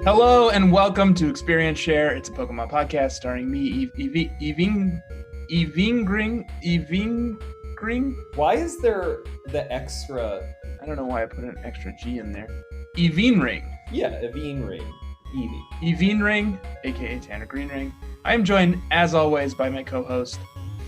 Hello and welcome to Experience Share. It's a Pokemon podcast starring me, Evingring. Why is there the extra? I don't know why I put an extra G in there. Evingring. Yeah, Evingring. Evie. Evingring, aka Tanner Greenring. I am joined, as always, by my co-host,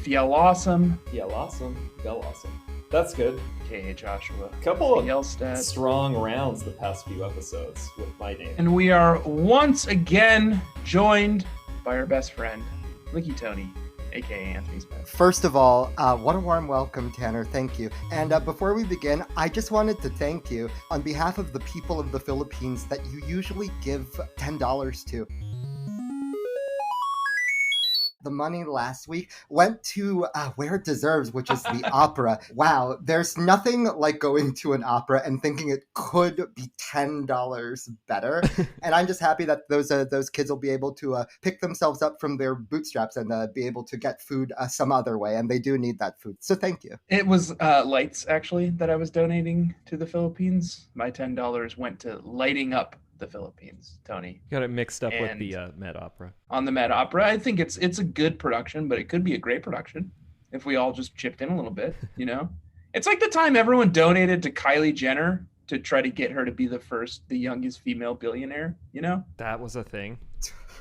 Fialawesome. Awesome. That's good. aka Joshua. Couple of Yelstad. strong rounds the past few episodes with my name. And we are once again joined by our best friend, Licky Tony, aka Anthony Smith. First of all, what a warm welcome, Tanner. Thank you. And before we begin, I just wanted to thank you on behalf of the people of the Philippines that you usually give $10 to. The money last week went to where it deserves, which is the opera. Wow, there's nothing like going to an opera and thinking it could be $10 better. And I'm just happy that those kids will be able to pick themselves up from their bootstraps and be able to get food some other way. And they do need that food. So thank you. It was lights, actually, that I was donating to the Philippines. My $10 went to lighting up the Philippines, Tony. Got it mixed up with the Met Opera. On the Met Opera, I think it's a good production, but it could be a great production if we all just chipped in a little bit, you know? It's like the time everyone donated to Kylie Jenner to try to get her to be the youngest female billionaire, you know? That was a thing.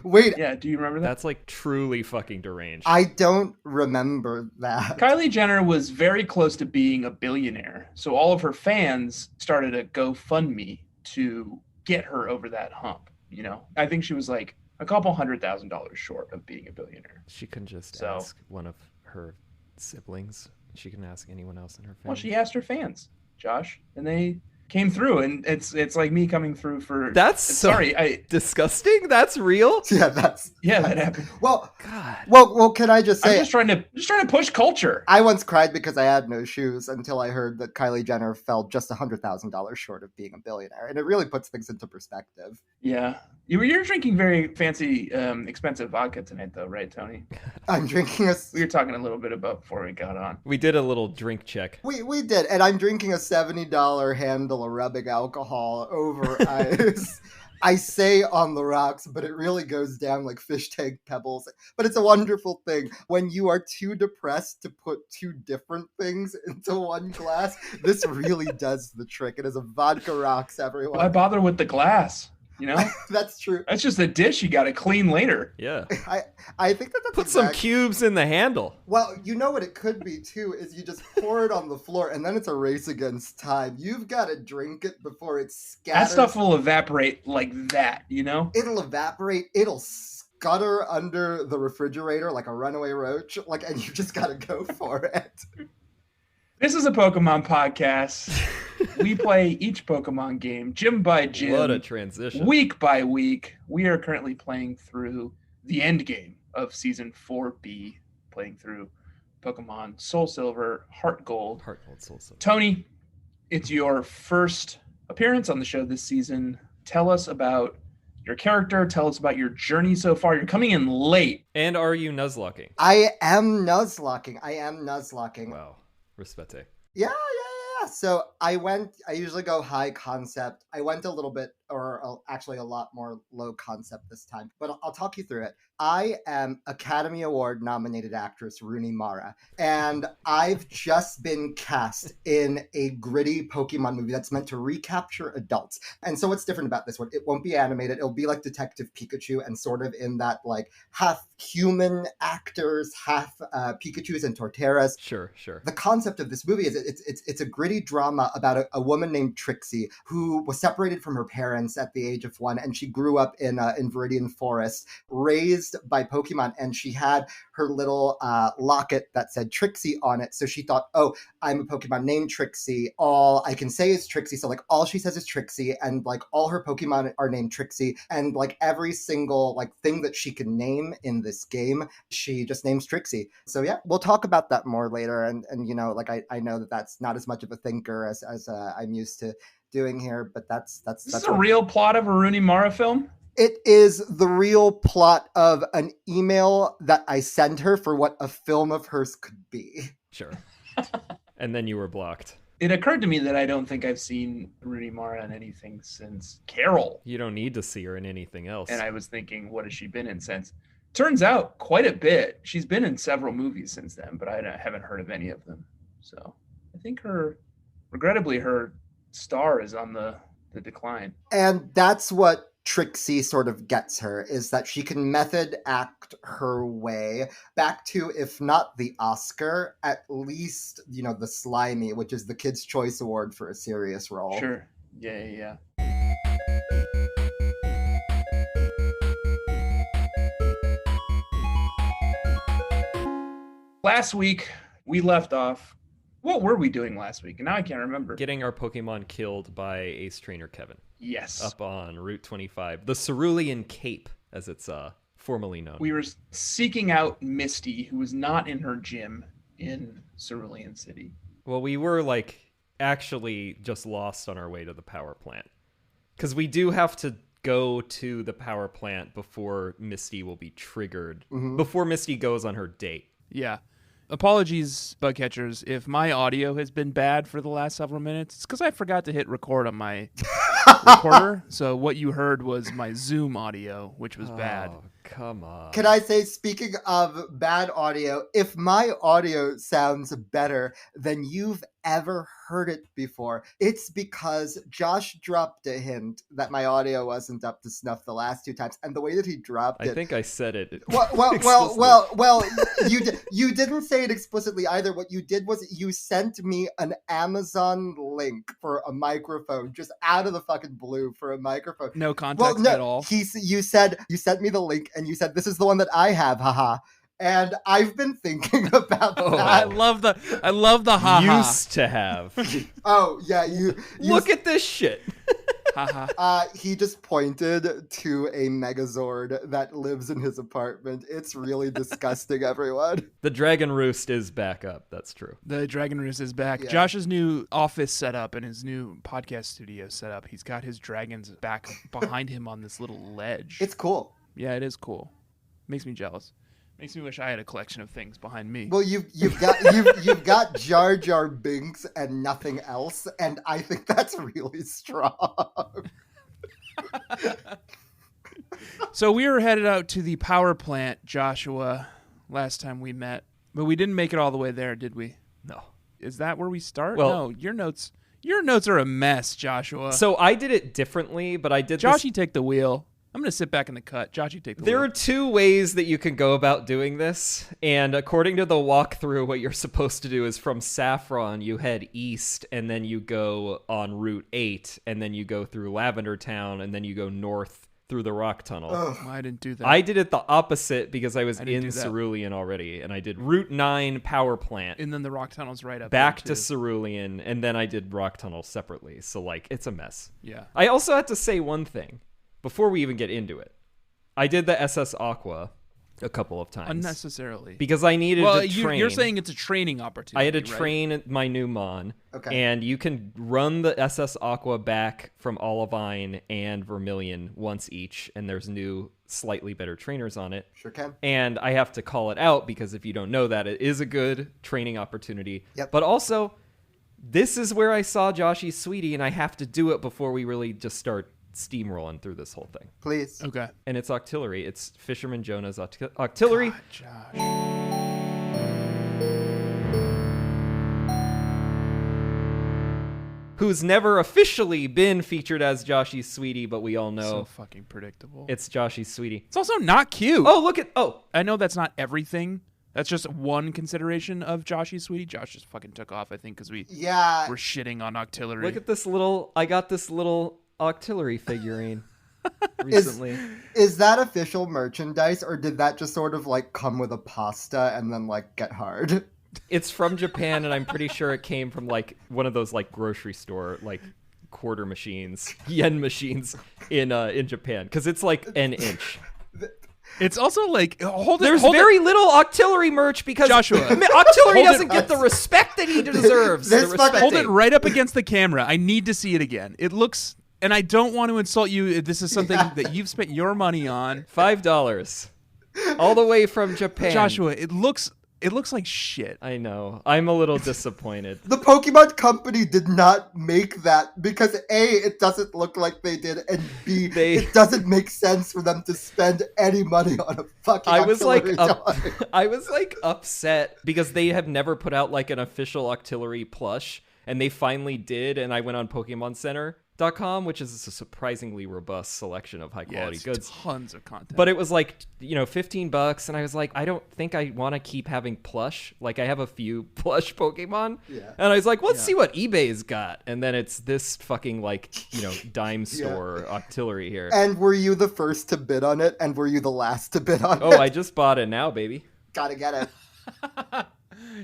Wait. Yeah, do you remember that? That's like truly fucking deranged. I don't remember that. Kylie Jenner was very close to being a billionaire, so all of her fans started a GoFundMe to get her over that hump, you know? I think she was like a couple $100,000 short of being a billionaire. She can just ask one of her siblings. She can ask anyone else in her family. Well, she asked her fans, Josh, and they came through, and it's like me coming through for... That's disgusting? That's real? Yeah, that happened. Well, God. Well, can I just say... I'm just trying to push culture. I once cried because I had no shoes until I heard that Kylie Jenner fell just $100,000 short of being a billionaire. And it really puts things into perspective. Yeah. You're drinking very fancy, expensive vodka tonight, though, right, Tony? I'm drinking We were talking a little bit about before we got on. We did a little drink check. We did, and I'm drinking a $70 handle of rubbing alcohol over ice. I say on the rocks, but it really goes down like fish tank pebbles. But it's a wonderful thing. When you are too depressed to put two different things into one glass, this really does the trick. It is a vodka rocks, everyone. Why bother with the glass? You know? That's true. That's just a dish you got to clean later. Yeah. I think that's Put some cubes in the handle. Well, you know what it could be, too, is you just pour it on the floor, and then it's a race against time. You've got to drink it before it scatters. That stuff will evaporate like that, you know? It'll evaporate. It'll scutter under the refrigerator like a runaway roach, and you just got to go for it. This is a Pokemon podcast. We play each Pokemon game, gym by gym. What a transition. Week by week. We are currently playing through the end game of Season 4B, playing through Pokemon Soul Silver, Heart Gold. Soul Silver. Tony, it's your first appearance on the show this season. Tell us about your character. Tell us about your journey so far. You're coming in late. And are you nuzlocking? I am nuzlocking. Wow. Respete. Yeah. So I usually go high concept. I went a little bit, or actually a lot more low concept this time, but I'll talk you through it. I am Academy Award nominated actress Rooney Mara, and I've just been cast in a gritty Pokemon movie that's meant to recapture adults. And so what's different about this one? It won't be animated. It'll be like Detective Pikachu and sort of in that like half human actors, half Pikachus and Torterras. Sure. The concept of this movie is it's a gritty drama about a woman named Trixie who was separated from her parents at the age of 1, and she grew up in Viridian Forest, raised by Pokemon, and she had her little locket that said Trixie on it. So she thought, oh, I'm a Pokemon named Trixie. All I can say is Trixie. So like all she says is Trixie, and like all her Pokemon are named Trixie, and like every single like thing that she can name in this game, she just names Trixie. So yeah, we'll talk about that more later. And you know, like I know that that's not as much of a thinker as I'm used to doing here, but that's This is a real plot of a Rooney Mara film? It is the real plot of an email that I sent her for what a film of hers could be. Sure. And then you were blocked. It occurred to me that I don't think I've seen Rooney Mara in anything since Carol. You don't need to see her in anything else. And I was thinking, what has she been in since? Turns out quite a bit. She's been in several movies since then, but I haven't heard of any of them. So I think regrettably, her star is on the decline. And that's what Trixie sort of gets her, is that she can method act her way back to, if not the Oscar, at least, the Slimy, which is the Kids' Choice Award for a serious role. Sure. Yeah. Last week, we left off. What were we doing last week? Now I can't remember. Getting our Pokemon killed by Ace Trainer Kevin. Yes. Up on Route 25. The Cerulean Cape, as it's formally known. We were seeking out Misty, who was not in her gym in Cerulean City. Well, we were, actually just lost on our way to the power plant. Because we do have to go to the power plant before Misty will be triggered. Mm-hmm. Before Misty goes on her date. Yeah. Apologies, bug catchers, if my audio has been bad for the last several minutes. It's because I forgot to hit record on my recorder. So what you heard was my Zoom audio, which was bad. Come on. Can I say, speaking of bad audio, if my audio sounds better than you've ever heard it before, it's because Josh dropped a hint that my audio wasn't up to snuff the last two times, and the way that he dropped it. I think I said it. Well, you didn't say it explicitly either. What you did was you sent me an Amazon link for a microphone, just out of the fucking blue for a microphone. No context at all. You sent me the link, and you said, "This is the one that I have, haha." And I've been thinking about that. I love the haha. Used to have. Oh yeah, you look at this shit. Haha. He just pointed to a Megazord that lives in his apartment. It's really disgusting, everyone. The Dragon Roost is back up. That's true. The Dragon Roost is back. Yeah. Josh's new office setup and his new podcast studio setup. He's got his dragons back behind him on this little ledge. It's cool. Yeah, it is cool. Makes me jealous. Makes me wish I had a collection of things behind me. Well, you've got Jar Jar Binks and nothing else, and I think that's really strong. So we were headed out to the power plant, Joshua, last time we met, but we didn't make it all the way there, did we? No. Is that where we start? Well, no, your notes are a mess, Joshua. So I did it differently, but I did Joshy, take the wheel. I'm going to sit back in the cut. Joshy, take the wheel. There are two ways that you can go about doing this, and according to the walkthrough, what you're supposed to do is from Saffron, you head east, and then you go on Route 8, and then you go through Lavender Town, and then you go north through the rock tunnel. Ugh. I didn't do that. I did it the opposite because I was in that. Cerulean already, and I did Route 9 power plant, And then the rock tunnel's right up back there, to too. Cerulean, and then I did rock tunnel separately. So, it's a mess. Yeah. I also had to say one thing before we even get into it. I did the SS Aqua a couple of times. Unnecessarily. Because I needed to train. You're saying it's a training opportunity, I had to right? train my new Mon. Okay. And you can run the SS Aqua back from Olivine and Vermilion once each, and there's new, slightly better trainers on it. Sure can. And I have to call it out because if you don't know that, it is a good training opportunity. Yep. But also, this is where I saw Joshy's Sweetie, and I have to do it before we really just start steamrolling through this whole thing. Please. Okay. And it's Octillery. It's Fisherman Jonah's Octillery. God, Josh. Who's never officially been featured as Joshy's Sweetie, but we all know So fucking predictable. it's Joshy's Sweetie. It's also not cute. Oh, look at... Oh, I know that's not everything. That's just one consideration of Joshy's Sweetie. Josh just fucking took off, I think, because we Yeah. were shitting on Octillery. look at this little... I got this little Octillery figurine recently. Is that official merchandise, or did that just sort of come with a pasta and then get hard? It's from Japan, and I'm pretty sure it came from one of those grocery store quarter machines, yen machines in Japan, because it's an inch. It's also hold it. There's hold very it. little Octillery merch because Joshua. Octillery Hold doesn't it. get the respect that he deserves. This The respect fucking- Hold it right up against the camera. I need to see it again. It looks, and I don't want to insult you. This is something that you've spent your money on. $5, all the way from Japan. Joshua, it looks It looks like shit. I know. I'm a little disappointed. The Pokemon Company did not make that because A, it doesn't look like they did, and B, it doesn't make sense for them to spend any money on a fucking I was like auxiliary dog. I was like upset because they have never put out like an official auxiliary plush, and they finally did, and I went on PokemonCenter.com, which is a surprisingly robust selection of high quality goods. Tons of content. But it was like, $15, and I was like, I don't think I want to keep having plush. Like, I have a few plush Pokemon. Yeah. And I was like, let's see what eBay's got. And then it's this fucking, like, dime store auxiliary here. And were you the first to bid on it? And were you the last to bid on it? Oh, I just bought it now, baby. Gotta get it.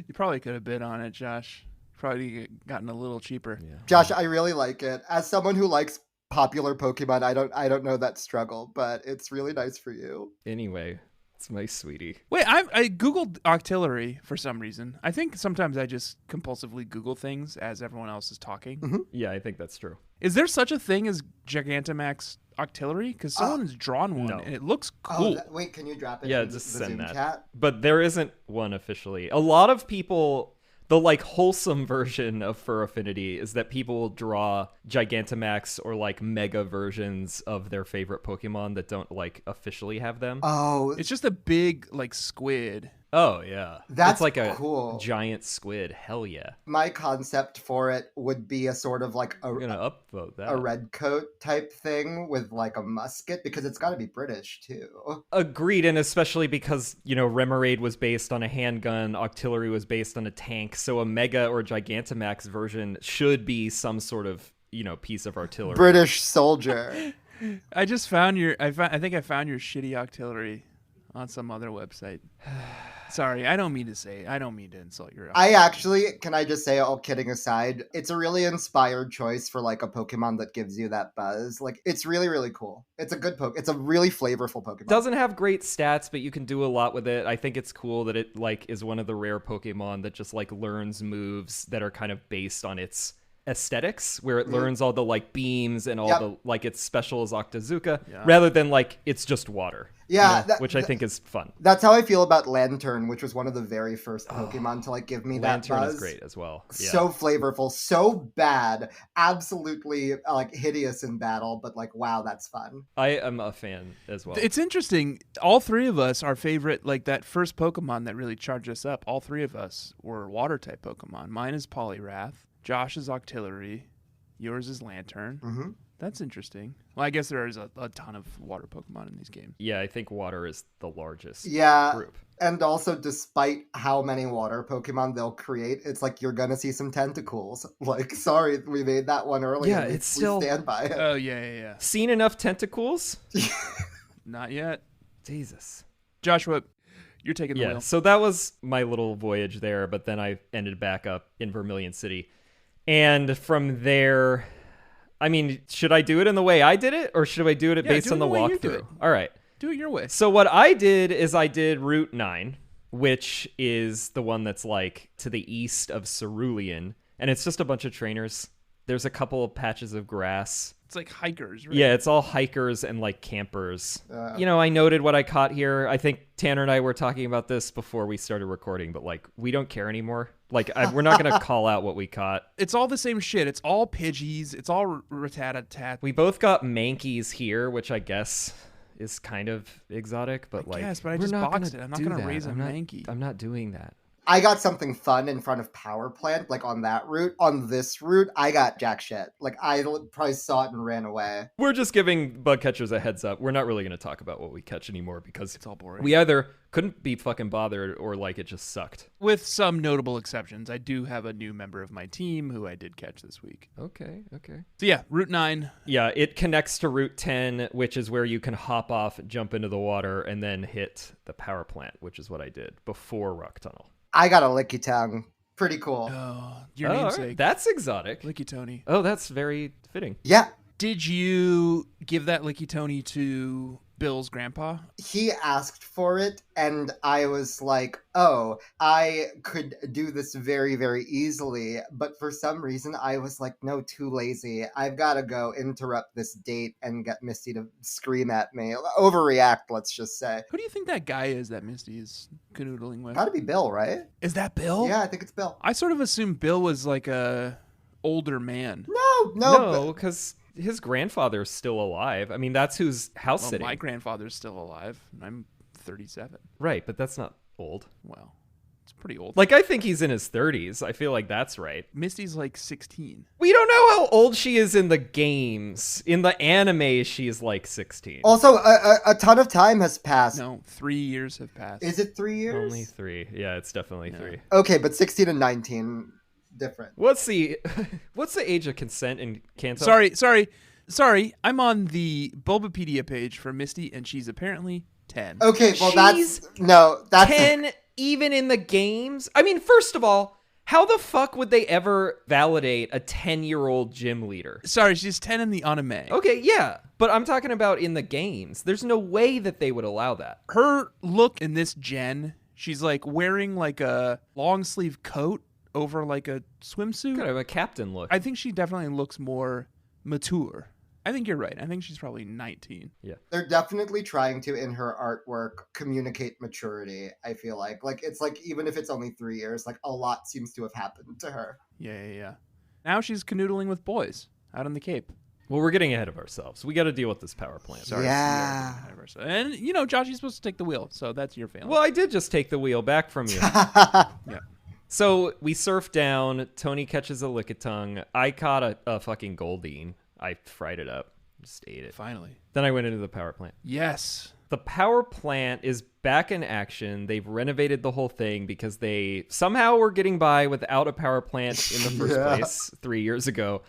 You probably could have bid on it, Josh. Probably gotten a little cheaper. Yeah. Josh, I really like it. As someone who likes popular Pokemon, I don't know that struggle, but it's really nice for you. Anyway, it's my sweetie. Wait, I Googled auxiliary for some reason. I think sometimes I just compulsively Google things as everyone else is talking. Mm-hmm. Yeah, I think that's true. Is there such a thing as Gigantamax auxiliary? Because someone has drawn one, no. and it looks cool. Wait, can you drop it Yeah, in just the send Zoom that. chat? But there isn't one officially. A lot of people, the like wholesome version of Fur Affinity is that people will draw Gigantamax or like mega versions of their favorite Pokemon that don't like officially have them. Oh, It's just a big like squid. Oh yeah, That's it's like a cool. giant squid. Hell yeah, my concept for it would be a sort of like we're gonna upvote that. a red coat type thing with like a musket because it's got to be British too. Agreed, and especially because Remoraid was based on a handgun, Octillery was based on a tank, so a Mega or Gigantamax version should be some sort of piece of artillery. British soldier. I just found I think I found your shitty auxiliary on some other website. Sorry, I don't mean to insult your. I actually, can I just say, all kidding aside, it's a really inspired choice for like a Pokemon that gives you that buzz. Like, it's really, really cool. It's a good It's a really flavorful Pokemon. Doesn't have great stats, but you can do a lot with it. I think it's cool that it like is one of the rare Pokemon that just like learns moves that are kind of based on its aesthetics, where it learns all the like beams and all the like its special is Octazooka, rather than like it's just water. Yeah, which I think is fun. That's how I feel about Lantern, which was one of the very first Pokemon to like give me that buzz. Lantern is great as well. Yeah. So flavorful, so bad, absolutely like hideous in battle, but like wow, that's fun. I am a fan as well. It's interesting. All three of us, our favorite, like that first Pokemon that really charged us up, all three of us were water type Pokemon. Mine is Poliwrath, Josh's Octillery, yours is Lantern. Mm-hmm. That's interesting. Well, I guess there is a ton of water Pokemon in these games. Yeah, I think water is the largest group. And also, despite how many water Pokemon they'll create, it's like you're gonna see some tentacles. Like, sorry, we made that one early. Yeah, and it's still. we stand by it. Oh yeah. Seen enough tentacles? Not yet. Jesus. Joshua, you're taking the wheel. So that was my little voyage there, but then I ended back up in Vermilion City. And from there, I mean, should I do it in the way I did it, or should I do it based on the walkthrough? All right. Do it your way. So what I did is I did Route 9, which is the one that's like to the east of Cerulean, and it's just a bunch of trainers. There's a couple of patches of grass. It's like hikers, right? Yeah, it's all hikers and like campers. I noted what I caught here. I think Tanner and I were talking about this before we started recording, but like we don't care anymore. Like we're not going to call out what we caught. It's all the same shit. It's all Pidgeys. It's all Rattata. We both got Mankeys here, which I guess is kind of exotic, but Yes, but I just boxed it. I'm not going to raise a Mankey. I'm not doing that. I got something fun in front of Power Plant, like on that route. On this route, I got jack shit. Like, I probably saw it and ran away. We're just giving bug catchers a heads up. We're not really going to talk about what we catch anymore because it's all boring. We either couldn't be fucking bothered or like it just sucked. With some notable exceptions. I do have a new member of my team who I did catch this week. Okay. So yeah, Route 9. Yeah, it connects to Route 10, which is where you can hop off, jump into the water, and then hit the power plant, which is what I did before Rock Tunnel. I got a Licky Tongue. Pretty cool. Oh, your namesake. Right. That's exotic. Licky Tony. Oh, that's very fitting. Yeah. Did you give that Licky Tony to Bill's grandpa? He asked for it, and I was like, oh, I could do this very, very easily. But for some reason, I was like, no, too lazy. I've got to go interrupt this date and get Misty to scream at me. Overreact, let's just say. Who do you think that guy is that Misty is canoodling with? Gotta be Bill, right? Is that Bill? Yeah, I think it's Bill. I sort of assumed Bill was like a older man. No, because his grandfather's still alive. I mean, that's who's house Well, sitting. my grandfather's still alive. I'm 37. Right, but that's not old. Well, it's pretty old. Like, I think he's in his 30s. I feel like that's right. Misty's like 16. We don't know how old she is in the games. In the anime, she's like 16. Also, a ton of time has passed. No, 3 years have passed. Is it 3 years? Only 3. Yeah, it's definitely 3. Okay, but 16 and 19, different. What's the age of consent in Kanto? Sorry. I'm on the Bulbapedia page for Misty, and she's apparently 10. Okay, well, She's that's 10 even in the games? I mean, first of all, how the fuck would they ever validate a 10-year-old gym leader? Sorry, she's 10 in the anime. Okay, yeah, but I'm talking about in the games. There's no way that they would allow that. Her look in this gen, she's like wearing like a long sleeve coat over like a swimsuit. Kind of a captain look. I think she definitely looks more mature. I think you're right. I think she's probably 19. Yeah. They're definitely trying to, in her artwork, communicate maturity, I feel like. Like, it's like, even if it's only 3 years, like, a lot seems to have happened to her. Yeah. Now she's canoodling with boys out on the Cape. Well, we're getting ahead of ourselves. We got to deal with this power plant. Sorry. Yeah. And, you know, Joshy's supposed to take the wheel, so that's your failing. Well, I did just take the wheel back from you. Yeah. So we surf down. Tony catches a lickitung. I caught a fucking goldine. I fried it up. Just ate it. Finally. Then I went into the power plant. Yes. The power plant is back in action. They've renovated the whole thing because they somehow were getting by without a power plant in the first place 3 years ago.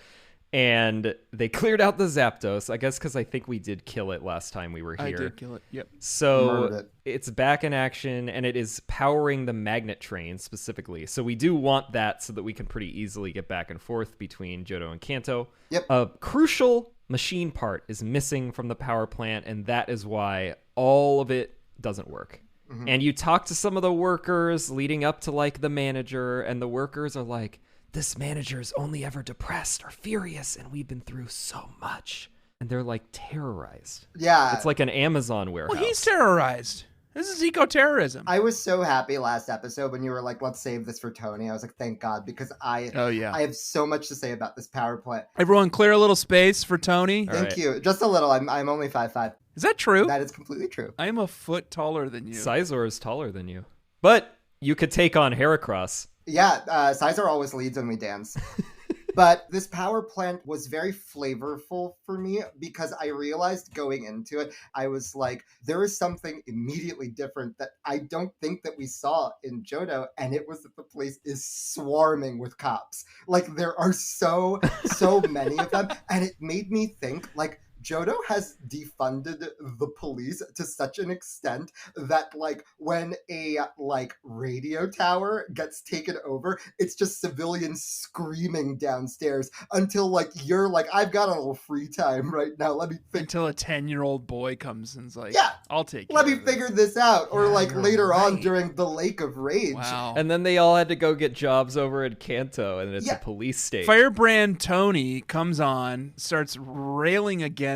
And they cleared out the Zapdos, I guess because I think we did kill it last time we were here. I did kill it. Yep. So it's back in action, and it is powering the magnet train specifically. So we do want that so that we can pretty easily get back and forth between Johto and Kanto. Yep. A crucial machine part is missing from the power plant, and that is why all of it doesn't work. Mm-hmm. And you talk to some of the workers leading up to like the manager, and the workers are like, this manager is only ever depressed or furious, and we've been through so much. And they're like terrorized. Yeah. It's like an Amazon warehouse. Well, he's terrorized. This is eco-terrorism. I was so happy last episode when you were like, let's save this for Tony. I was like, thank God, because I have so much to say about this power plant. Everyone clear a little space for Tony. Thank you. Just a little. I'm only 5'5". Is that true? That is completely true. I am a foot taller than you. Sizor is taller than you. But you could take on Heracross. Yeah, Sizor always leads when we dance. But this power plant was very flavorful for me because I realized going into it, I was like, there is something immediately different that I don't think that we saw in Johto, and it was that the place is swarming with cops. Like, there are so many of them, and it made me think, like, Johto has defunded the police to such an extent that, like, when a, like, radio tower gets taken over, it's just civilians screaming downstairs until, like, you're like, I've got a little free time right now. Let me think. Until a 10-year-old boy comes and's like, yeah, I'll take it. Let me figure this out. Or, like, later on right. during the Lake of Rage. Wow. And then they all had to go get jobs over in Kanto, and it's a police state. Firebrand Tony comes on, starts railing against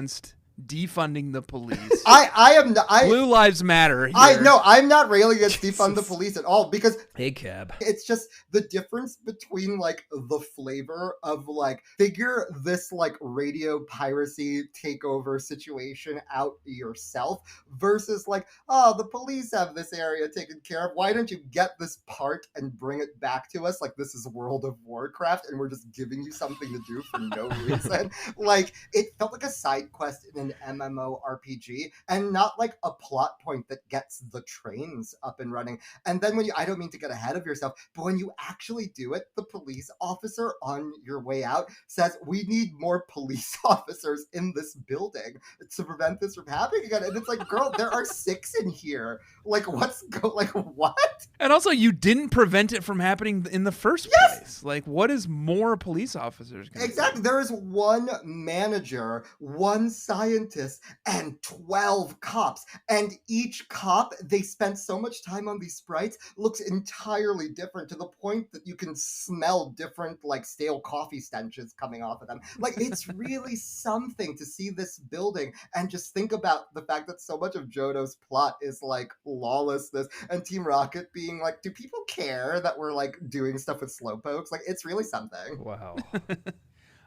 defunding the police. I am not. Blue Lives Matter here. I'm not railing against defund the police at all because hey, cab. It's just the difference between like the flavor of like figure this like radio piracy takeover situation out yourself versus like, oh, the police have this area taken care of. Why don't you get this part and bring it back to us? Like, this is World of Warcraft and we're just giving you something to do for no reason. Like, it felt like a side quest in an MMORPG and not like a plot point that gets the trains up and running. And then when you, I don't mean to get ahead of yourself, but when you actually do it, the police officer on your way out says, we need more police officers in this building to prevent this from happening again. And it's like, girl, there are 6 in here. Like, like, what? And also, you didn't prevent it from happening in the first place. Like, what is more police officers gonna Exactly. do? There is one manager, one scientist, scientists, and 12 cops. And each cop, they spent so much time on these sprites, looks entirely different to the point that you can smell different, like, stale coffee stenches coming off of them. Like, it's really something to see this building and just think about the fact that so much of Johto's plot is, like, lawlessness, and Team Rocket being like, do people care that we're, like, doing stuff with slowpokes? Like, it's really something. Wow.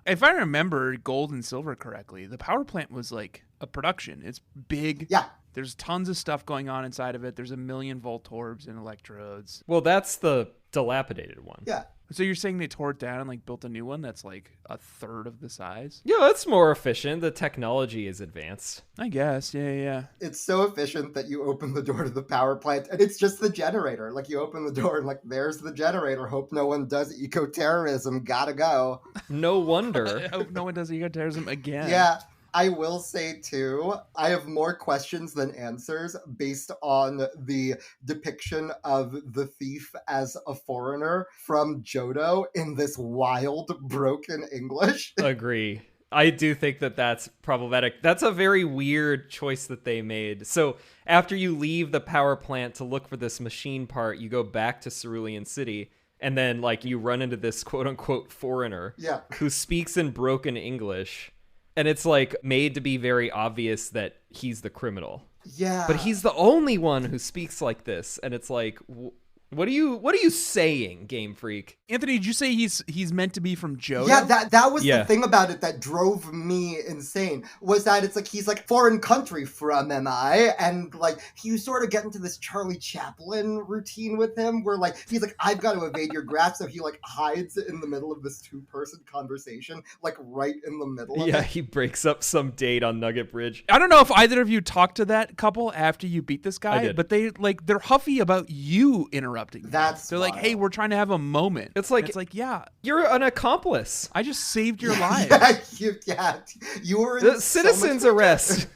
If I remember Gold and Silver correctly, the power plant was like a production. It's big. Yeah. There's tons of stuff going on inside of it. There's 1 million Voltorbs and electrodes. Well, that's the dilapidated one. Yeah. So you're saying they tore it down and like built a new one that's like a third of the size? Yeah, that's more efficient. The technology is advanced. I guess. Yeah. It's so efficient that you open the door to the power plant and it's just the generator. Like, you open the door and, like, there's the generator. Hope no one does eco-terrorism. Gotta go. No wonder. I hope no one does eco-terrorism again. Yeah. I will say, too, I have more questions than answers based on the depiction of the thief as a foreigner from Johto in this wild, broken English. Agree. I do think that that's problematic. That's a very weird choice that they made. So after you leave the power plant to look for this machine part, you go back to Cerulean City, and then, like, you run into this quote-unquote foreigner who speaks in broken English. And it's, like, made to be very obvious that he's the criminal. Yeah. But he's the only one who speaks like this. And it's like, what are you saying, Game Freak? Anthony, did you say he's meant to be from Johto? Yeah, that was the thing about it that drove me insane, was that it's like, he's like, foreign country from, am I? And, like, you sort of get into this Charlie Chaplin routine with him, where, like, he's like, I've got to evade your grasp, so he, like, hides in the middle of this two-person conversation, like, right in the middle of it. Yeah, he breaks up some date on Nugget Bridge. I don't know if either of you talked to that couple after you beat this guy, I did. but they're huffy about you interrupting them. They're like, hey, we're trying to have a moment. It's like, yeah, you're an accomplice. I just saved your life. You were in The citizen's arrest.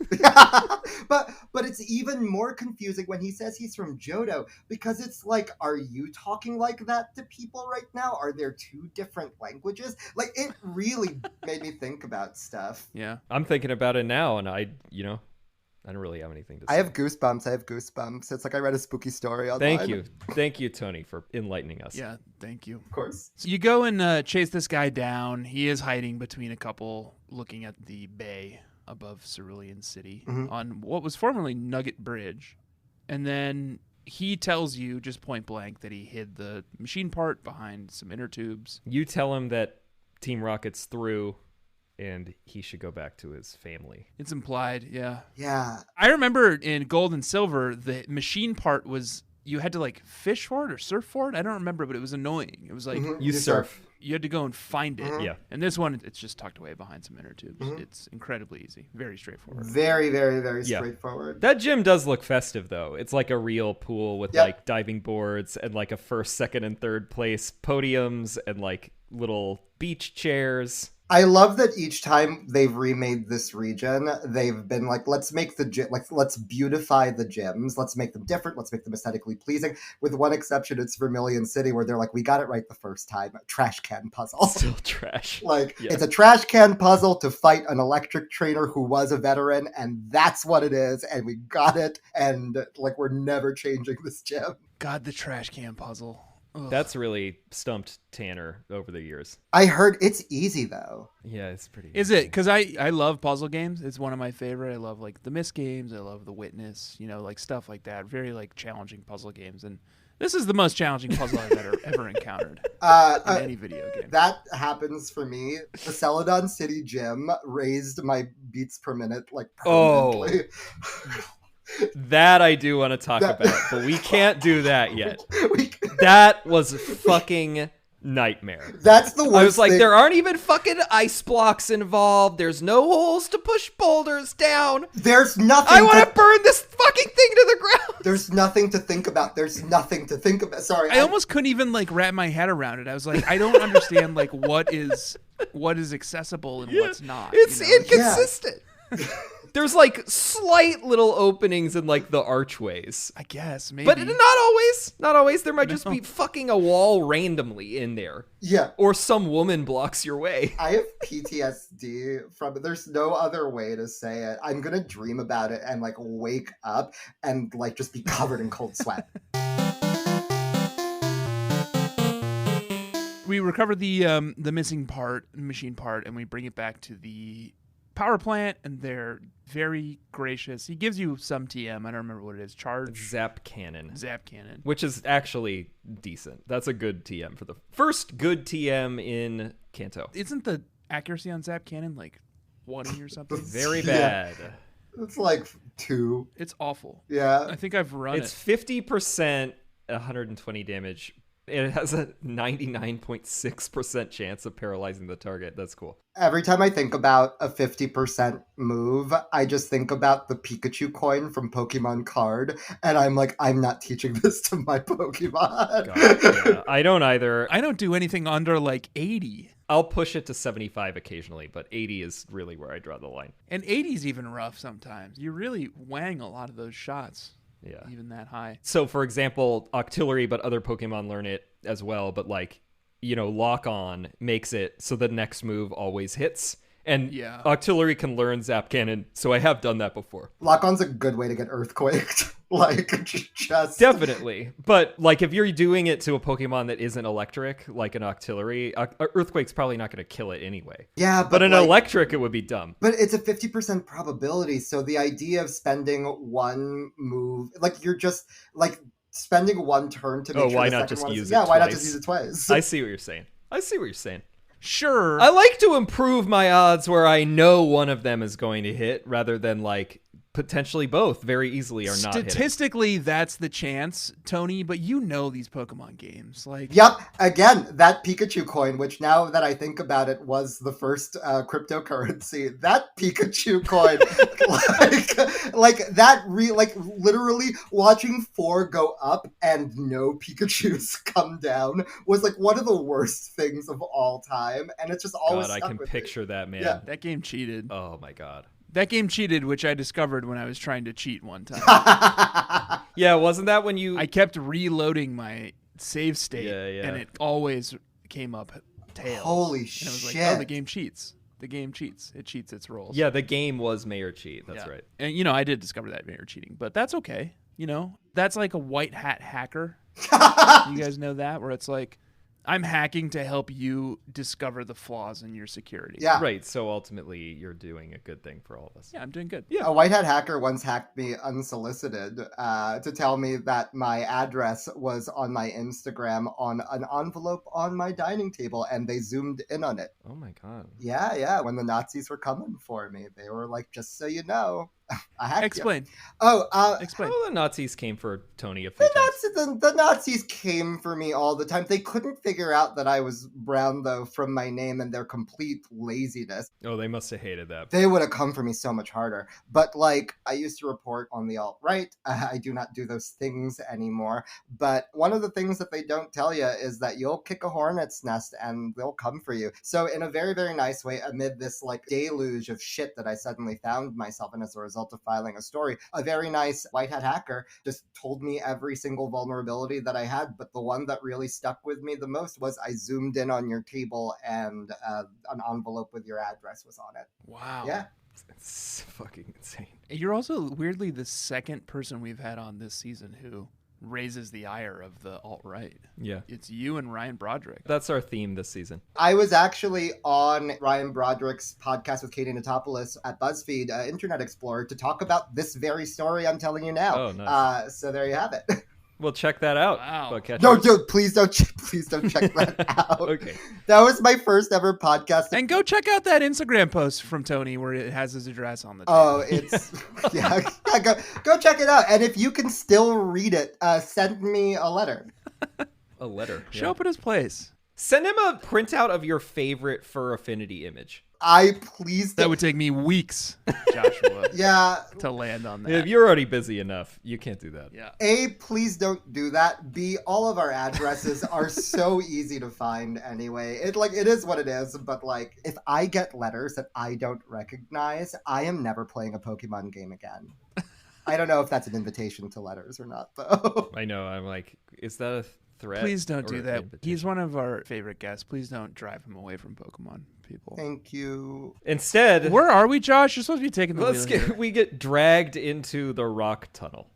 but it's even more confusing when he says he's from Johto, because it's like, are you talking like that to people right now? Are there two different languages? Like, it really made me think about stuff. Yeah. I'm thinking about it now, and I don't really have anything to say. I have goosebumps. It's like I read a spooky story online. Thank you, Tony, for enlightening us. Yeah, thank you. Of course. So you go and chase this guy down. He is hiding between a couple, looking at the bay above Cerulean City on what was formerly Nugget Bridge. And then he tells you, just point blank, that he hid the machine part behind some inner tubes. You tell him that Team Rocket's through, and he should go back to his family. It's implied, yeah. Yeah. I remember in Gold and Silver, the machine part was, you had to, like, fish for it or surf for it. I don't remember, but it was annoying. It was like, You surf. You had to go and find it. Yeah. And this one, it's just tucked away behind some inner tubes. It's incredibly easy. Very straightforward. Very, very, very straightforward. That gym does look festive, though. It's like a real pool with, like, diving boards and, like, a first, second, and third place podiums and, like, little beach chairs. I love that each time they've remade this region, they've been like, let's make the gym, like, let's beautify the gyms, let's make them different, let's make them aesthetically pleasing. With one exception, it's Vermilion City, where they're like, we got it right the first time. Trash can puzzle. Still trash. Like, it's a trash can puzzle to fight an electric trainer who was a veteran, and that's what it is, and we got it, and, like, we're never changing this gym. God, the trash can puzzle. Ugh. That's really stumped Tanner over the years. I heard it's easy, though. Yeah, it's pretty Is easy. it? Because I love puzzle games. It's one of my favorite. I love, like, the Mist games. I love the Witness, like, stuff like that. Very, like, challenging puzzle games. And this is the most challenging puzzle I've ever encountered in any video game. That happens for me. The Celadon City Gym raised my beats per minute, like, permanently. That I do want to talk about, but we can't do that yet. That was fucking nightmare. That's the worst. I was like, thing. there aren't even fucking ice blocks involved. There's no holes to push boulders down. There's nothing. I want to burn this fucking thing to the ground. There's nothing to think about. Sorry. I almost couldn't even, like, wrap my head around it. I was like, I don't understand, like, what is accessible and what's not. It's inconsistent. There's like slight little openings in like the archways. I guess, maybe. But not always. Not always. There might just be fucking a wall randomly in there. Yeah. Or some woman blocks your way. I have PTSD from it. There's no other way to say it. I'm going to dream about it and like wake up and like just be covered in cold sweat. We recover the missing machine part, and we bring it back to the power plant, and they're very gracious. He gives you some TM. I don't remember what it is. Charge? Zap cannon. Zap cannon. Which is actually decent. That's a good TM for the first good TM in Kanto. Isn't the accuracy on zap cannon like 20 or something? Very bad. It's like 2. It's awful. Yeah. I think I've run It's 50%, 120 damage. It has a 99.6% chance of paralyzing the target. That's cool. Every time I think about a 50% move, I just think about the Pikachu coin from Pokemon Card, and I'm like, I'm not teaching this to my Pokemon. God, yeah. I don't either. I don't do anything under like 80. I'll push it to 75 occasionally, but 80 is really where I draw the line. And 80's even rough sometimes. You really wang a lot of those shots. Yeah. Even that high. So, for example, Octillery, but other Pokemon learn it as well. But, like, you know, Lock On makes it so the next move always hits. And Octillery can learn Zap Cannon. So I have done that before. Lock On's a good way to get earthquaked. Like, just... Definitely. But, like, if you're doing it to a Pokemon that isn't electric, like an Octillery, Earthquake's probably not going to kill it anyway. Yeah, but an electric, it would be dumb. But it's a 50% probability, so the idea of spending one move... Like, you're just, like, spending one turn to make sure why the not second just one use is... it Yeah, twice? why not just use it twice? I see what you're saying. Sure. I like to improve my odds where I know one of them is going to hit rather than, like, potentially both very easily are not statistically hitting. That's the chance, Tony, but you know these Pokemon games, like yep, again, that Pikachu coin, which now that I think about it was the first cryptocurrency, that Pikachu coin like that literally watching 4 go up and no Pikachus come down was like one of the worst things of all time, and it's just always God, I can picture me. that, man. Yeah. That game cheated. Oh my God. That game cheated, which I discovered when I was trying to cheat one time. Yeah, wasn't that when you... I kept reloading my save state, yeah. and it always came up tails. Holy shit. And I was like, oh, the game cheats. The game cheats. It cheats its rolls. Yeah, the game was Mayor Cheat. That's right. And, you know, I did discover that Mayor cheating, but that's okay. You know, that's like a white hat hacker. You guys know that? Where it's like, I'm hacking to help you discover the flaws in your security. Yeah. Right. So ultimately, you're doing a good thing for all of us. Yeah, I'm doing good. Yeah. A white hat hacker once hacked me unsolicited to tell me that my address was on my Instagram on an envelope on my dining table, and they zoomed in on it. Oh my God. Yeah. When the Nazis were coming for me, they were like, just so you know. I hacked Explain. You. Explain. Oh, the Nazis came for Tony a few times. The Nazis came for me all the time. They couldn't figure out that I was brown, though, from my name and their complete laziness. Oh, they must have hated that. They would have come for me so much harder. But, like, I used to report on the alt-right. I do not do those things anymore. But one of the things that they don't tell you is that you'll kick a hornet's nest and they'll come for you. So in a very, very nice way, amid this, like, deluge of shit that I suddenly found myself in as a result of filing a story, a very nice white hat hacker just told me every single vulnerability that I had, but the one that really stuck with me the most was I zoomed in on your table and an envelope with your address was on it. Wow. Yeah. It's fucking insane. You're also weirdly the second person we've had on this season who raises the ire of the alt-right. Yeah. It's you and Ryan Broderick. That's our theme this season. I was actually on Ryan Broderick's podcast with Katie Natopoulos at BuzzFeed Internet Explorer to talk about this very story I'm telling you now. Oh, nice. So there you have it. Well, check that out. Wow. No, dude, please don't check that out. Okay. That was my first ever podcast. And go check out that Instagram post from Tony where it has his address on the table. Oh, it's go check it out. And if you can still read it, send me a letter. A letter. Show up at his place. Send him a printout of your favorite fur affinity image. That would take me weeks, Joshua, Yeah. to land on that. If you're already busy enough, you can't do that. Yeah. A, please don't do that. B, all of our addresses are so easy to find anyway. It is what it is, but like if I get letters that I don't recognize, I am never playing a Pokemon game again. I don't know if that's an invitation to letters or not, though. I know. I'm like, is that a threat? Please don't or do an that. invitation? He's one of our favorite guests. Please don't drive him away from Pokemon, people. Thank you. Instead, Where are we, Josh? You're supposed to be taking the wheel here. we get dragged into the rock tunnel.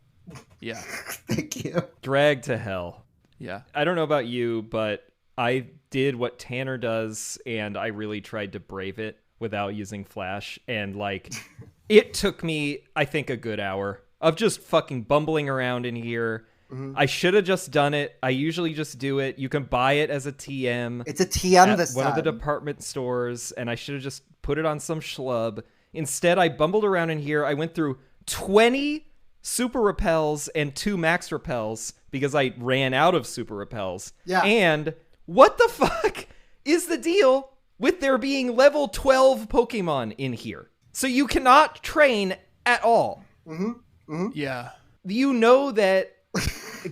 Yeah. Thank you. Dragged to hell. Yeah. I don't know about you, but I did what Tanner does, and I really tried to brave it without using Flash. And like, it took me, I think, a good hour of just fucking bumbling around in here. Mm-hmm. I should have just done it. I usually just do it. You can buy it as a TM. It's a TM at this one time. of the department stores, and I should have just put it on some schlub. Instead, I bumbled around in here. I went through 20 super repels and 2 max repels because I ran out of super repels. Yeah. And what the fuck is the deal with there being level 12 Pokemon in here? So you cannot train at all. Yeah. You know that,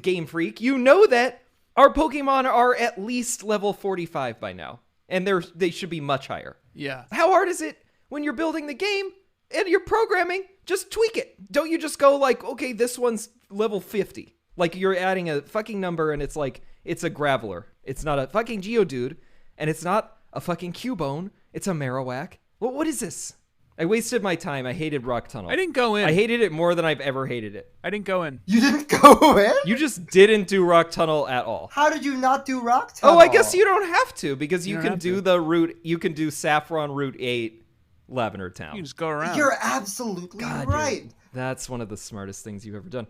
Game Freak, you know that our Pokemon are at least level 45 by now. And they should be much higher. Yeah. How hard is it when you're building the game and you're programming? Just tweak it. Don't you just go like, okay, this one's level 50. Like you're adding a fucking number and it's like, it's a Graveler. It's not a fucking Geodude. And it's not a fucking Cubone. It's a Marowak. Well, what is this? I wasted my time. I hated Rock Tunnel. I didn't go in. I hated it more than I've ever hated it. I didn't go in. You didn't go in? You just didn't do Rock Tunnel at all. How did you not do Rock Tunnel? Oh, I guess you don't have to because you don't can have do to. the route. You can do Saffron Route 8, Lavender Town. You can just go around. You're absolutely God, right. dude, that's one of the smartest things you've ever done.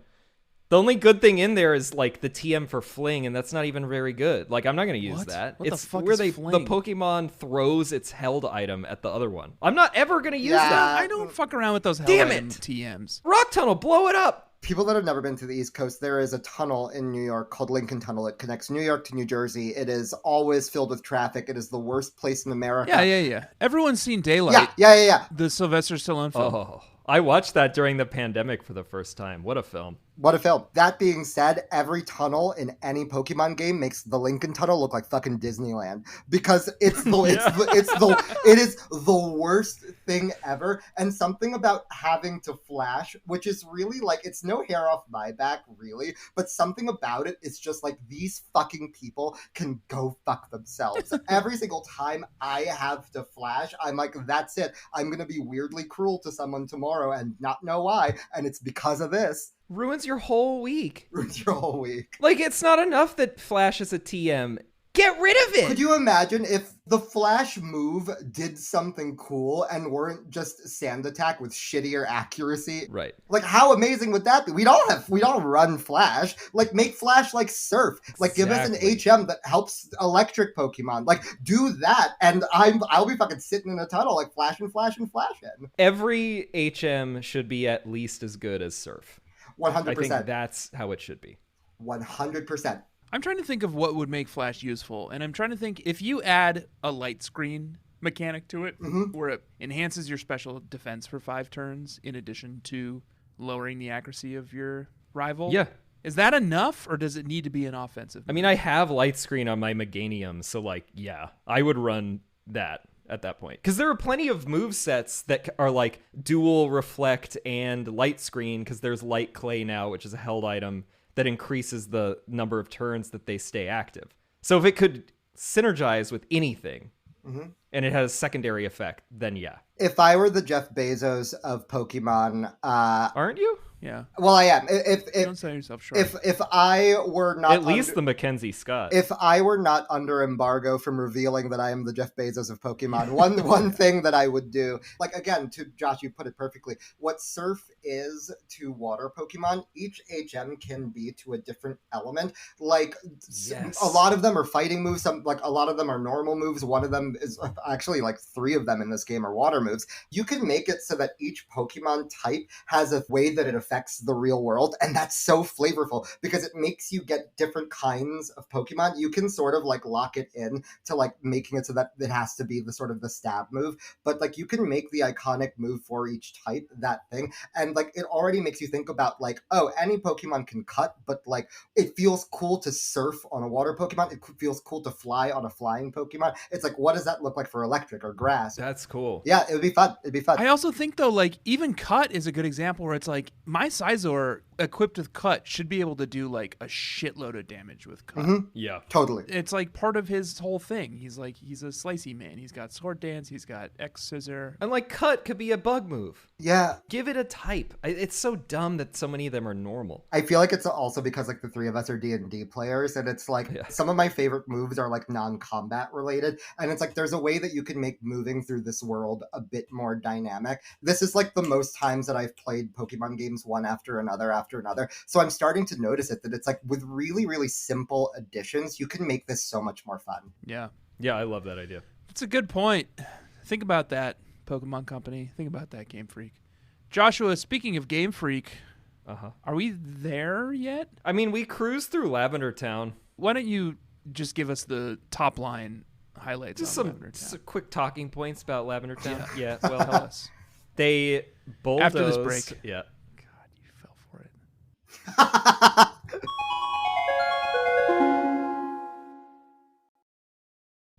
The only good thing in there is like the TM for Fling, and that's not even very good. Like I'm not going to use What? that. What the It's fuck where is the Fling? Pokemon throws its held item at the other one. I'm not ever going to use Yeah. that. I don't fuck around with those Damn Hellman it. TMs. Rock Tunnel, blow it up. People that have never been to the East Coast, there is a tunnel in New York called Lincoln Tunnel. It connects New York to New Jersey. It is always filled with traffic. It is the worst place in America. Yeah. Everyone's seen Daylight. Yeah. The Sylvester Stallone film. Oh, I watched that during the pandemic for the first time. What a film. What a film. That being said, every tunnel in any Pokemon game makes the Lincoln Tunnel look like fucking Disneyland because it is the worst thing ever. And something about having to flash, which is really like, it's no hair off my back, really, but something about it is just like these fucking people can go fuck themselves. Every single time I have to flash, I'm like, that's it. I'm going to be weirdly cruel to someone tomorrow and not know why. And it's because of this. Ruins your whole week. Ruins your whole week. Like, it's not enough that Flash is a TM. Get rid of it! Could you imagine if the Flash move did something cool and weren't just Sand Attack with shittier accuracy? Right. Like, how amazing would that be? We don't run Flash. Like, make Flash like Surf. Like, give us an Exactly. HM that helps electric Pokemon. Like, do that, and I'll be fucking sitting in a tunnel like flashing. Every HM should be at least as good as Surf. 100%. I think that's how it should be. 100%. I'm trying to think of what would make Flash useful, and I'm trying to think if you add a light screen mechanic to it, where it enhances your special defense for 5 turns, in addition to lowering the accuracy of your rival. Yeah. Is that enough, or does it need to be an offensive? I mean, I have light screen on my Meganium, so like, yeah, I would run that at that point. Because there are plenty of move sets that are like dual reflect and light screen, because there's light clay now, which is a held item that increases the number of turns that they stay active. So if it could synergize with anything and it has a secondary effect, then yeah. If I were the Jeff Bezos of Pokemon, Aren't you? Yeah. well, I am. Don't sell yourself short. If I were not At least the Mackenzie Scott. if I were not under embargo from revealing that I am the Jeff Bezos of Pokemon, one thing that I would do, like again, to Josh, you put it perfectly. What Surf is to water Pokemon, each HM can be to a different element. Like Yes. a lot of them are fighting moves. A lot of them are normal moves. One of them is actually like 3 of them in this game are water moves. You can make it so that each Pokemon type has a way that it affects affects the real world. And that's so flavorful because it makes you get different kinds of Pokemon. You can sort of like lock it in to like making it so that it has to be the sort of the stab move, but like you can make the iconic move for each type that thing. And like it already makes you think about like, oh, any Pokemon can cut, but like it feels cool to surf on a water Pokemon. It feels cool to fly on a flying Pokemon. It's like, what does that look like for electric or grass? That's cool. Yeah, it would be fun. It'd be fun. I also think though, like even Cut is a good example where it's like my Scizor equipped with Cut should be able to do like a shitload of damage with Cut. Yeah. Totally. It's like part of his whole thing. He's a slicey man. He's got Sword Dance. He's got X Scissor. And like Cut could be a bug move. Yeah. Give it a type. It's so dumb that so many of them are normal. I feel like it's also because like the three of us are D&D players, and it's like some of my favorite moves are like non-combat related, and it's like there's a way that you can make moving through this world a bit more dynamic. This is like the most times that I've played Pokemon games one after another, so I'm starting to notice it, that it's like with really, really simple additions, you can make this so much more fun. Yeah. Yeah, I love that idea. That's a good point. Think about that, Pokemon Company. Think about that, Game Freak. Joshua, speaking of Game Freak, are we there yet? I mean, we cruised through Lavender Town. Why don't you just give us the top line highlights Just on some Lavender Town? quick talking points about Lavender Town. Yeah, Tell well, us. they bulldozed. After this break. Yeah. God, you fell for it.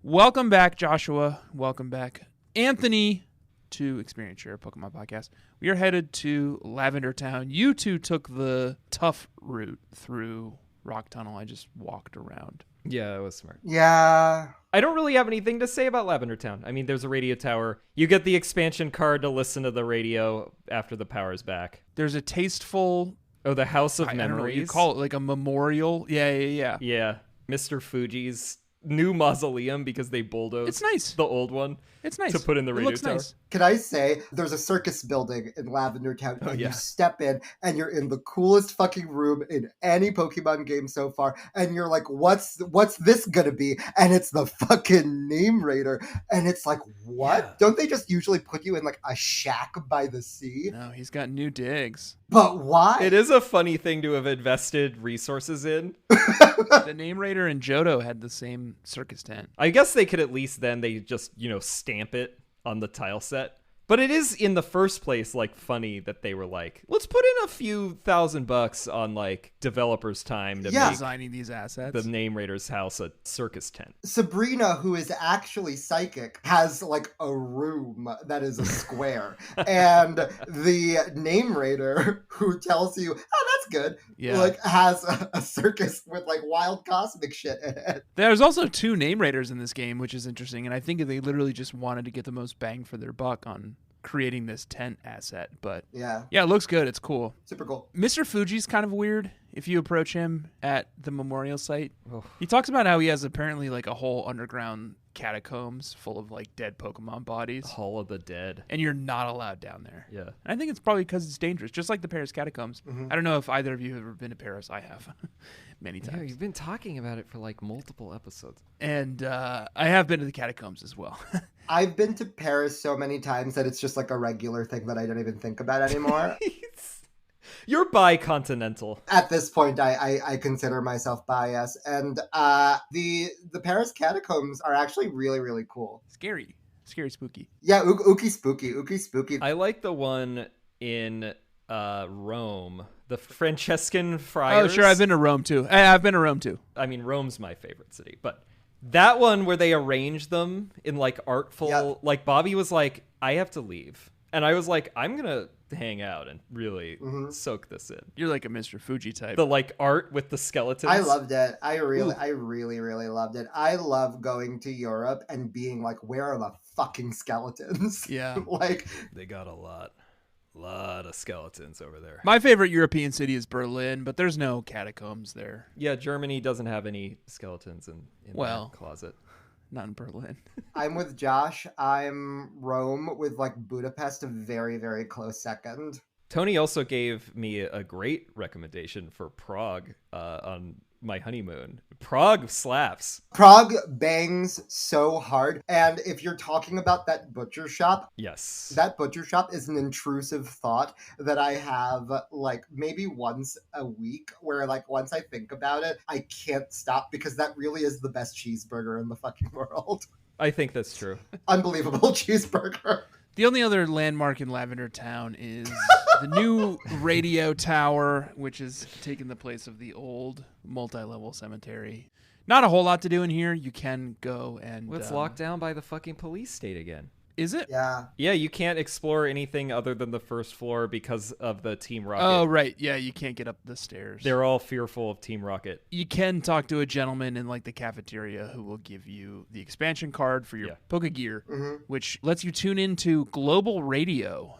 Welcome back, Joshua. Welcome back, Anthony, to Experience Share Pokemon Podcast. We are headed to Lavender Town. You two took the tough route through Rock Tunnel. I just walked around. Yeah, it was smart. Yeah. I don't really have anything to say about Lavender Town. I mean, there's a radio tower. You get the expansion card to listen to the radio after the power's back. There's a tasteful... Oh, the House of I don't know what you Memories. call it, like a memorial. Yeah. Yeah. Mr. Fuji's new mausoleum because they bulldozed It's nice. the old one It's nice. to put in the It radio looks tower. nice. Can I say there's a circus building in Lavender Town, and yeah. you step in and you're in the coolest fucking room in any Pokemon game so far, and you're like, what's this gonna be? And it's the fucking Name Raider, and it's like, what? Yeah. Don't they just usually put you in like a shack by the sea? No, he's got new digs. But why? It is a funny thing to have invested resources in. The Name Raider and Johto had the same circus tent. I guess they could at least then they just, stamp it on the tile set. But it is in the first place like funny that they were like, let's put in a few $1,000 on like developers' time to make Designing these assets. the Name Raiders house a circus tent. Sabrina, who is actually psychic, has like a room that is a square. And the Name Raider, who tells you, oh, that's good, like has a circus with like wild cosmic shit in it. There's also 2 Name Raiders in this game, which is interesting. And I think they literally just wanted to get the most bang for their buck on creating this tent asset. But Yeah, yeah, it looks good. It's cool. super cool. Mr. Fuji's kind of weird if you approach him at the memorial site. Oh. He talks about how he has apparently like a whole underground catacombs full of like dead Pokemon bodies. Hall of the Dead. And you're not allowed down there. Yeah. And I think it's probably because it's dangerous, just like the Paris catacombs. I don't know if either of you have ever been to Paris. I have many Yeah, times. you've been talking about it for like multiple episodes. And I have been to the catacombs as well. I've been to Paris so many times that it's just like a regular thing that I don't even think about anymore. You're bicontinental. At this point, I consider myself biased. And the Paris catacombs are actually really, really cool. Scary, spooky. Yeah, ookie spooky. I like the one in Rome, the Franciscan friars. Oh, sure. I've been to Rome too. I've been to Rome too. I mean, Rome's my favorite city, but that one where they arrange them in like artful, like Bobby was like, I have to leave. And I was like, I'm going to hang out and really soak this in. You're like a Mr. Fuji type. The like art with the skeletons. I loved it. I really, really loved it. I love going to Europe and being like, where are the fucking skeletons? Yeah. Like, They got a lot of skeletons over there. My favorite European city is Berlin, but there's no catacombs there. Yeah, Germany doesn't have any skeletons in their closet. Not in Berlin. I'm with Josh. I'm Rome with like Budapest a very, very close second. Tony also gave me a great recommendation for Prague on my honeymoon. Prague slaps. Prague bangs so hard. And if you're talking about that butcher shop, Yes. that butcher shop is an intrusive thought that I have like maybe once a week, where like once I think about it, I can't stop, because that really is the best cheeseburger in the fucking world. I think that's true. Unbelievable cheeseburger. The only other landmark in Lavender Town is the new radio tower, which is taking the place of the old multi-level cemetery. Not a whole lot to do in here. You can go and... Well, it's locked down by the fucking police state again. Is it? Yeah. Yeah, you can't explore anything other than the first floor because of the Team Rocket. Oh, right. Yeah, you can't get up the stairs. They're all fearful of Team Rocket. You can talk to a gentleman in like the cafeteria who will give you the expansion card for your Poke Gear, which lets you tune into global radio,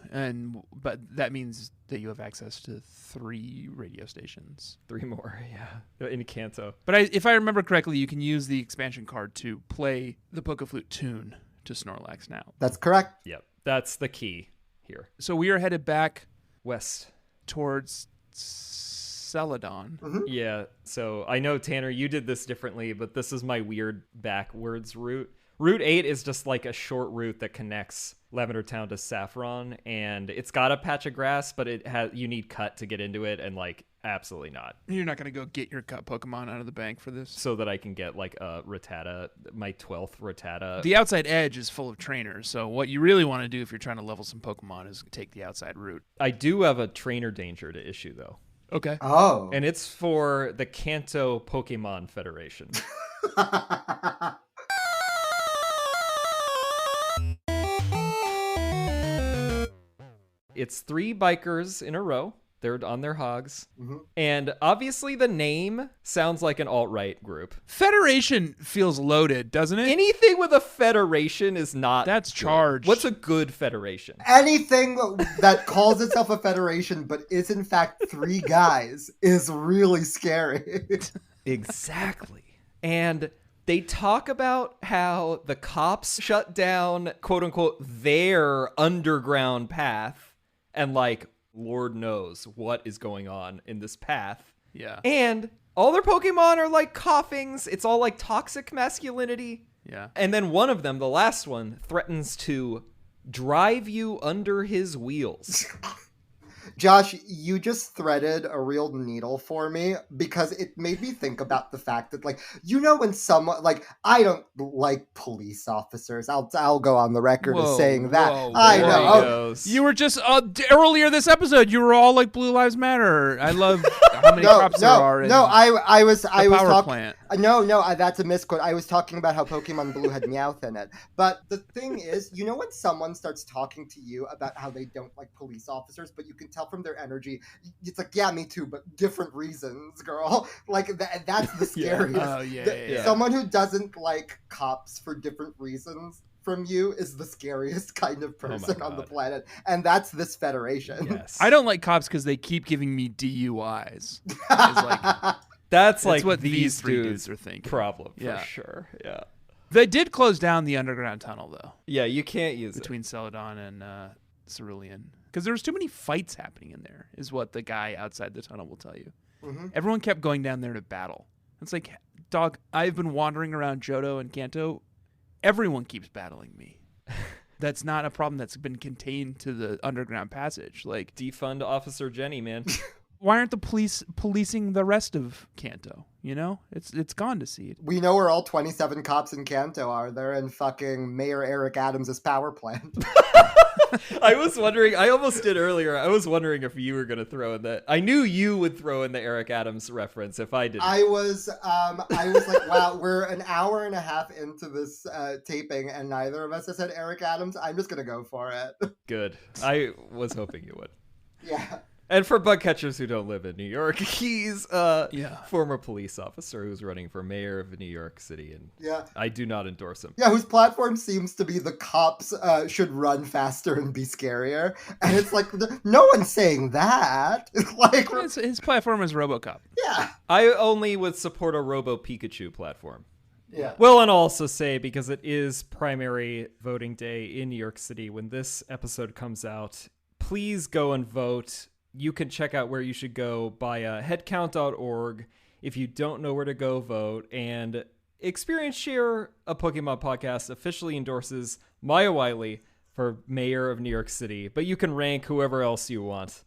but that means that you have access to 3 radio stations. 3 more, yeah, in Kanto. But if I remember correctly, you can use the expansion card to play the Poke Flute tune to Snorlax now. That's correct. Yep, that's the key here. So we are headed back west towards Celadon. Yeah, so I know, Tanner, you did this differently, but this is my weird backwards route. Route 8 is just like a short route that connects Lavender Town to Saffron, and it's got a patch of grass, but you need cut to get into it, and like absolutely not. You're not going to go get your cut Pokemon out of the bank for this? So that I can get like a Rattata, my 12th Rattata. The outside edge is full of trainers, so what you really want to do if you're trying to level some Pokemon is take the outside route. I do have a trainer danger to issue, though. Okay. Oh. And it's for the Kanto Pokemon Federation. It's 3 bikers in a row. They're on their hogs. And obviously the name sounds like an alt-right group. Federation feels loaded, doesn't it? Anything with a federation is not That's good. charged. What's a good federation? Anything that calls itself a federation but is in fact 3 guys is really scary. Exactly. And they talk about how the cops shut down, quote unquote, their underground path. And like, Lord knows what is going on in this path. Yeah. And all their Pokemon are like coughings. It's all like toxic masculinity. Yeah. And then one of them, the last one, threatens to drive you under his wheels. Josh, you just threaded a real needle for me, because it made me think about the fact that, like, you know, when someone, like, I don't like police officers. I'll go on the record as saying that. I know. You were just earlier this episode. You were all like Blue Lives Matter. I love how many cops there are. I was talking. Plant. That's a misquote. I was talking about how Pokemon Blue had Meowth in it. But the thing is, you know, when someone starts talking to you about how they don't like police officers, but you can tell from their energy, it's like, yeah, me too, but different reasons, girl. Like that's the scariest. Someone who doesn't like cops for different reasons from you is the scariest kind of person on the planet, and that's this federation. Yes. I don't like cops because they keep giving me DUIs. That's like what these 3 dudes are thinking. Problem for sure. Yeah. They did close down the underground tunnel though. Yeah, you can't use between Celadon and Cerulean, because there was too many fights happening in there, is what the guy outside the tunnel will tell you. Everyone kept going down there to battle. It's like, dog, I've been wandering around Johto and Kanto. Everyone keeps battling me. That's not a problem that's been contained to the underground passage. Like, defund Officer Jenny, man. Why aren't the police policing the rest of Kanto? You know, it's gone to seed. We know where all 27 cops in Kanto are. They're in fucking Mayor Eric Adams' power plant. I was wondering, I almost did earlier, I was wondering if you were going to throw in that. I knew you would throw in the Eric Adams reference if I didn't. I was like, wow, we're an hour and a half into this taping and neither of us has said Eric Adams. I'm just going to go for it. Good. I was hoping you would. Yeah. And for bug catchers who don't live in New York, he's a former police officer who's running for mayor of New York City, and I do not endorse him. Yeah, whose platform seems to be the cops should run faster and be scarier, and it's like no one's saying that. It's like his platform is RoboCop. Yeah, I only would support a Robo Pikachu platform. Yeah. Well, and also say, because it is primary voting day in New York City when this episode comes out, please go and vote. You can check out where you should go via headcount.org. if you don't know where to go, vote. And Experience Share, a Pokemon podcast, officially endorses Maya Wiley for mayor of New York City, but you can rank whoever else you want.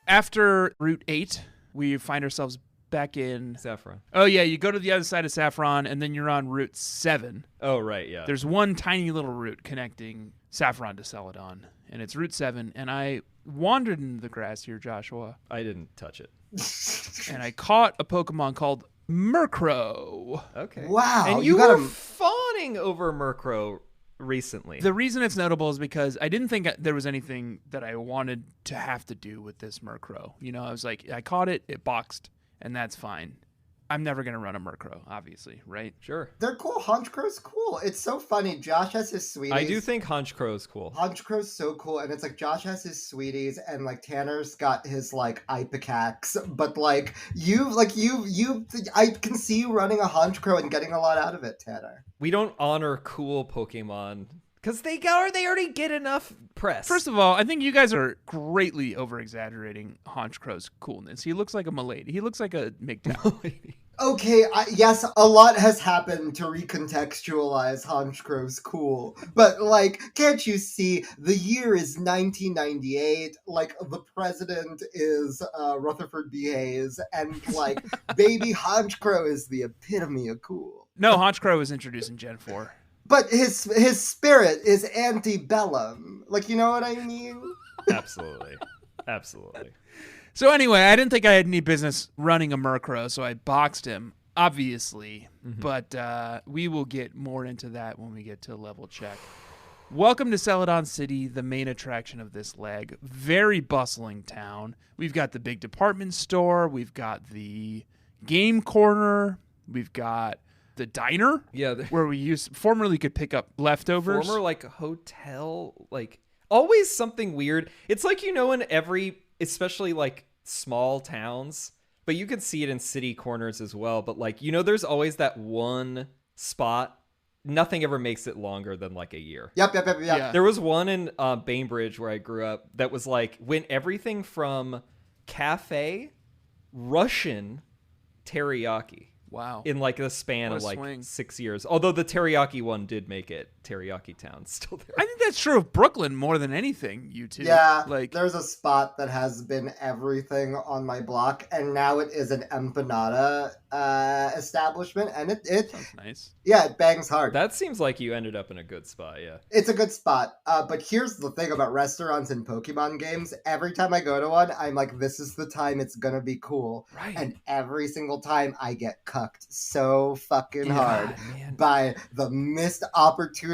After Route 8, we find ourselves back in Saffron. Oh yeah, you go to the other side of Saffron, and then you're on Route 7. Oh, right, yeah. There's one tiny little route connecting Saffron to Celadon, and it's Route 7. And I wandered into the grass here, Joshua, I didn't touch it. and I caught a Pokemon called Murkrow. Okay. Wow, And you you got were him. fawning over Murkrow recently. The reason it's notable is because I didn't think there was anything that I wanted to have to do with this Murkrow. You know, I was like, I caught it, it boxed, and that's fine. I'm never going to run a Murkrow, obviously, right? Sure. They're cool. Honchcrow's cool. It's so funny. Josh has his sweeties. I do think Honchcrow's cool. Honchcrow's so cool, and it's like Josh has his sweeties, and like Tanner's got his like Ipecax, but like I can see you running a Honchcrow and getting a lot out of it, Tanner. We don't honor cool Pokemon because they already get enough press. First of all, I think you guys are greatly over-exaggerating Honchcrow's coolness. He looks like a Milady. He looks like a MGTOW. Okay, yes, a lot has happened to recontextualize Honchcrow's cool, but like, can't you see the year is 1998, like the president is Rutherford B. Hayes, and like baby Honchcrow is the epitome of cool. No, Honchcrow was introduced in Gen 4. But his spirit is antebellum. Like, you know what I mean? Absolutely. Absolutely. So anyway, I didn't think I had any business running a Murkrow, so I boxed him, obviously. Mm-hmm. But we will get more into that when we get to level check. Welcome to Celadon City, the main attraction of this leg. Very bustling town. We've got the big department store. We've got the game corner. We've got the diner. Yeah. Where we formerly could pick up leftovers. Former like hotel, like always something weird. It's like, you know, in every, especially like small towns, but you can see it in city corners as well. But like, you know, there's always that one spot. Nothing ever makes it longer than like a year. Yep. Yeah. There was one in Bainbridge where I grew up that was like when everything from cafe, Russian, teriyaki. Wow. In like the span What of a like swing. 6 years. Although the teriyaki one did make it. Teriyaki Town still there. I think that's true of Brooklyn more than anything, you two. Yeah, Like, there's a spot that has been everything on my block, and now it is an empanada establishment, and it sounds nice. yeah, it bangs hard. That seems like you ended up in a good spot, yeah. It's a good spot. But here's the thing about restaurants and Pokemon games. Every time I go to one, I'm like, this is the time it's gonna be cool. Right. And every single time I get cucked so fucking hard man. by the missed opportunity.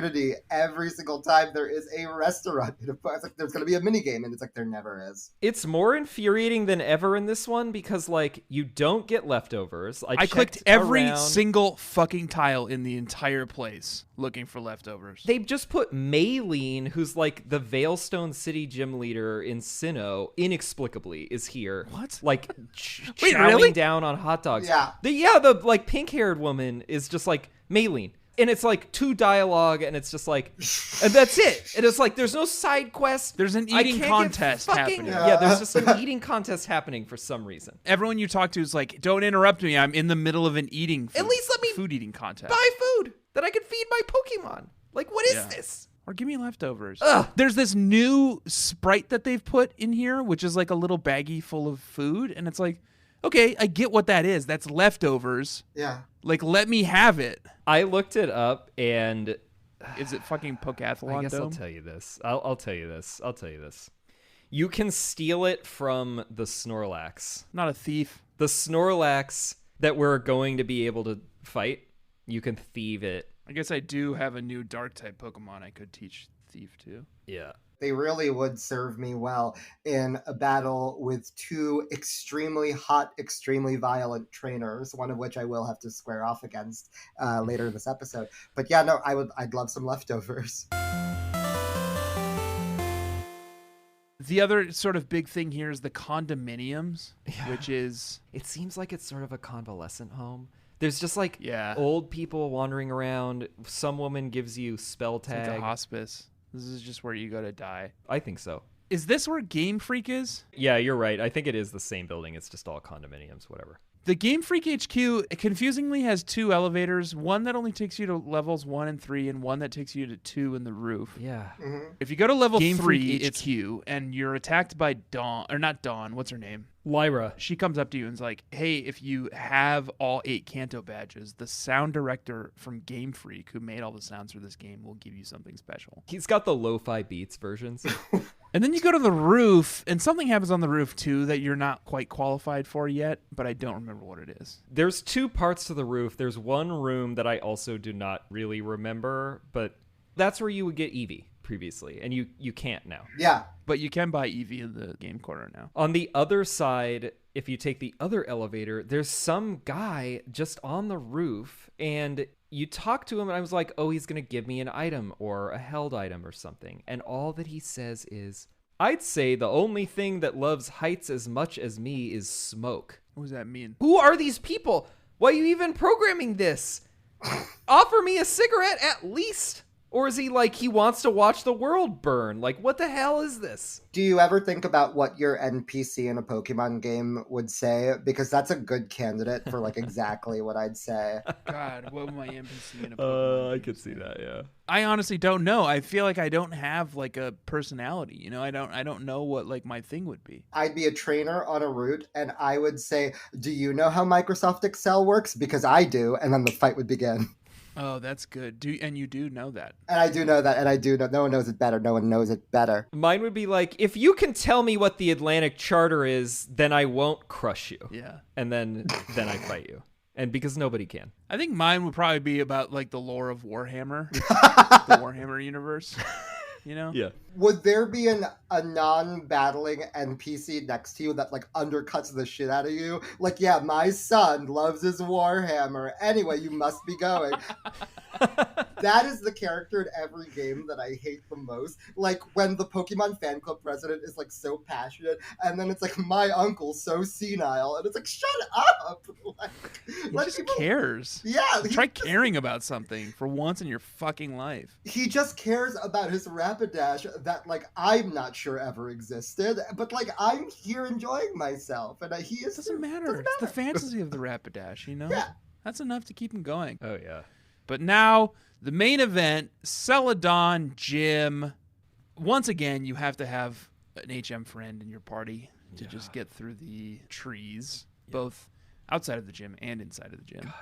Every single time there is a restaurant. It's like there's gonna be a mini game, and it's like there never is. It's more infuriating than ever in this one because like you don't get leftovers. I clicked every around. single fucking tile in the entire place looking for leftovers. They just put Maylene, who's like the Veilstone City Gym leader in Sinnoh, inexplicably is here. What? Like Wait, chowing really? down on hot dogs. Yeah. The like pink-haired woman is just like Maylene. And it's like 2 dialogue, and it's just like, and that's it. And it's like, there's no side quest. There's an I eating can't get contest happening. Yeah, there's just an eating contest happening for some reason. Everyone you talk to is like, don't interrupt me. I'm in the middle of an At least let me food eating contest. buy food that I can feed my Pokemon. Like, what is Yeah. this? Or give me leftovers. Ugh. There's this new Sprite that they've put in here, which is like a little baggie full of food. And it's like, okay, I get what that is. That's leftovers. Yeah. Like, let me have it. I looked it up, and Is it fucking Pokathlon I guess I'll Dome? tell you this. I'll tell you this. I'll tell you this. You can steal it from the Snorlax. Not a thief. The Snorlax that we're going to be able to fight, you can thieve it. I guess I do have a new dark type Pokemon I could teach thief to. Yeah. They really would serve me well in a battle with 2 extremely hot, extremely violent trainers, one of which I will have to square off against later in this episode. But yeah, no, I'd love some leftovers. The other sort of big thing here is the condominiums, which is It seems like it's sort of a convalescent home. There's just like Yeah. old people wandering around. Some woman gives you spell it's tag. like a hospice. This is just where you go to die. I think so. Is this where Game Freak is? Yeah, you're right. I think it is the same building. It's just all condominiums, whatever. The Game Freak HQ confusingly has 2 elevators, one that only takes you to levels 1 and 3, and one that takes you to 2 in the roof. Yeah. Mm-hmm. If you go to level Game 3 Freak HQ and you're attacked by Dawn, or not Dawn, what's her name? Lyra. She comes up to you and is like, hey, if you have all 8 Kanto badges, the sound director from Game Freak, who made all the sounds for this game, will give you something special. He's got the lo-fi beats versions. And then you go to the roof, and something happens on the roof, too, that you're not quite qualified for yet, but I don't remember what it is. There's 2 parts to the roof. There's one room that I also do not really remember, but that's where you would get Eevee previously, and you can't now. Yeah. But you can buy Eevee in the game corner now. On the other side, if you take the other elevator, there's some guy just on the roof, and you talk to him, and I was like, oh, he's going to give me an item or a held item or something. And all that he says is, I'd say the only thing that loves heights as much as me is smoke. What does that mean? Who are these people? Why are you even programming this? Offer me a cigarette at least. Or is he like, he wants to watch the world burn? Like, what the hell is this? Do you ever think about what your NPC in a Pokemon game would say? Because that's a good candidate for like exactly what I'd say. God, what would my NPC in a Pokemon I game could see say? that, yeah. I honestly don't know. I feel like I don't have like a personality. You know, I don't know what like my thing would be. I'd be a trainer on a route, and I would say, do you know how Microsoft Excel works? Because I do, and then the fight would begin. Oh, that's good. And you do know that. And I do know that, and I do know no one knows it better. No one knows it better. Mine would be like, if you can tell me what the Atlantic Charter is, then I won't crush you. Yeah. And then I fight you. And because nobody can. I think mine would probably be about like the lore of Warhammer, the Warhammer universe. You know? Yeah. Would there be a non-battling NPC next to you that like undercuts the shit out of you? Like, yeah, my son loves his Warhammer. Anyway, you must be going. That is the character in every game that I hate the most. Like when the Pokemon fan club president is like so passionate, and then it's like, my uncle's so senile, and it's like, shut up. He Let just people- cares. Yeah. Try caring about something for once in your fucking life. He just cares about his Rapidash that, like, I'm not sure ever existed, but, like, I'm here enjoying myself, and he is... It doesn't matter. It's the fantasy of the Rapidash, you know? Yeah. That's enough to keep him going. Oh, yeah. But now, the main event, Celadon Gym. Once again, you have to have an HM friend in your party to just get through the trees, both outside of the gym and inside of the gym. God.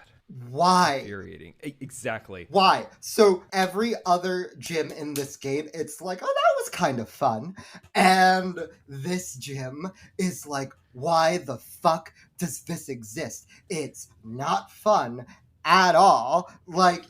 Why? Infuriating. Exactly. Why? So every other gym in this game, it's like, oh, that was kind of fun. And this gym is like, why the fuck does this exist? It's not fun at all. Like,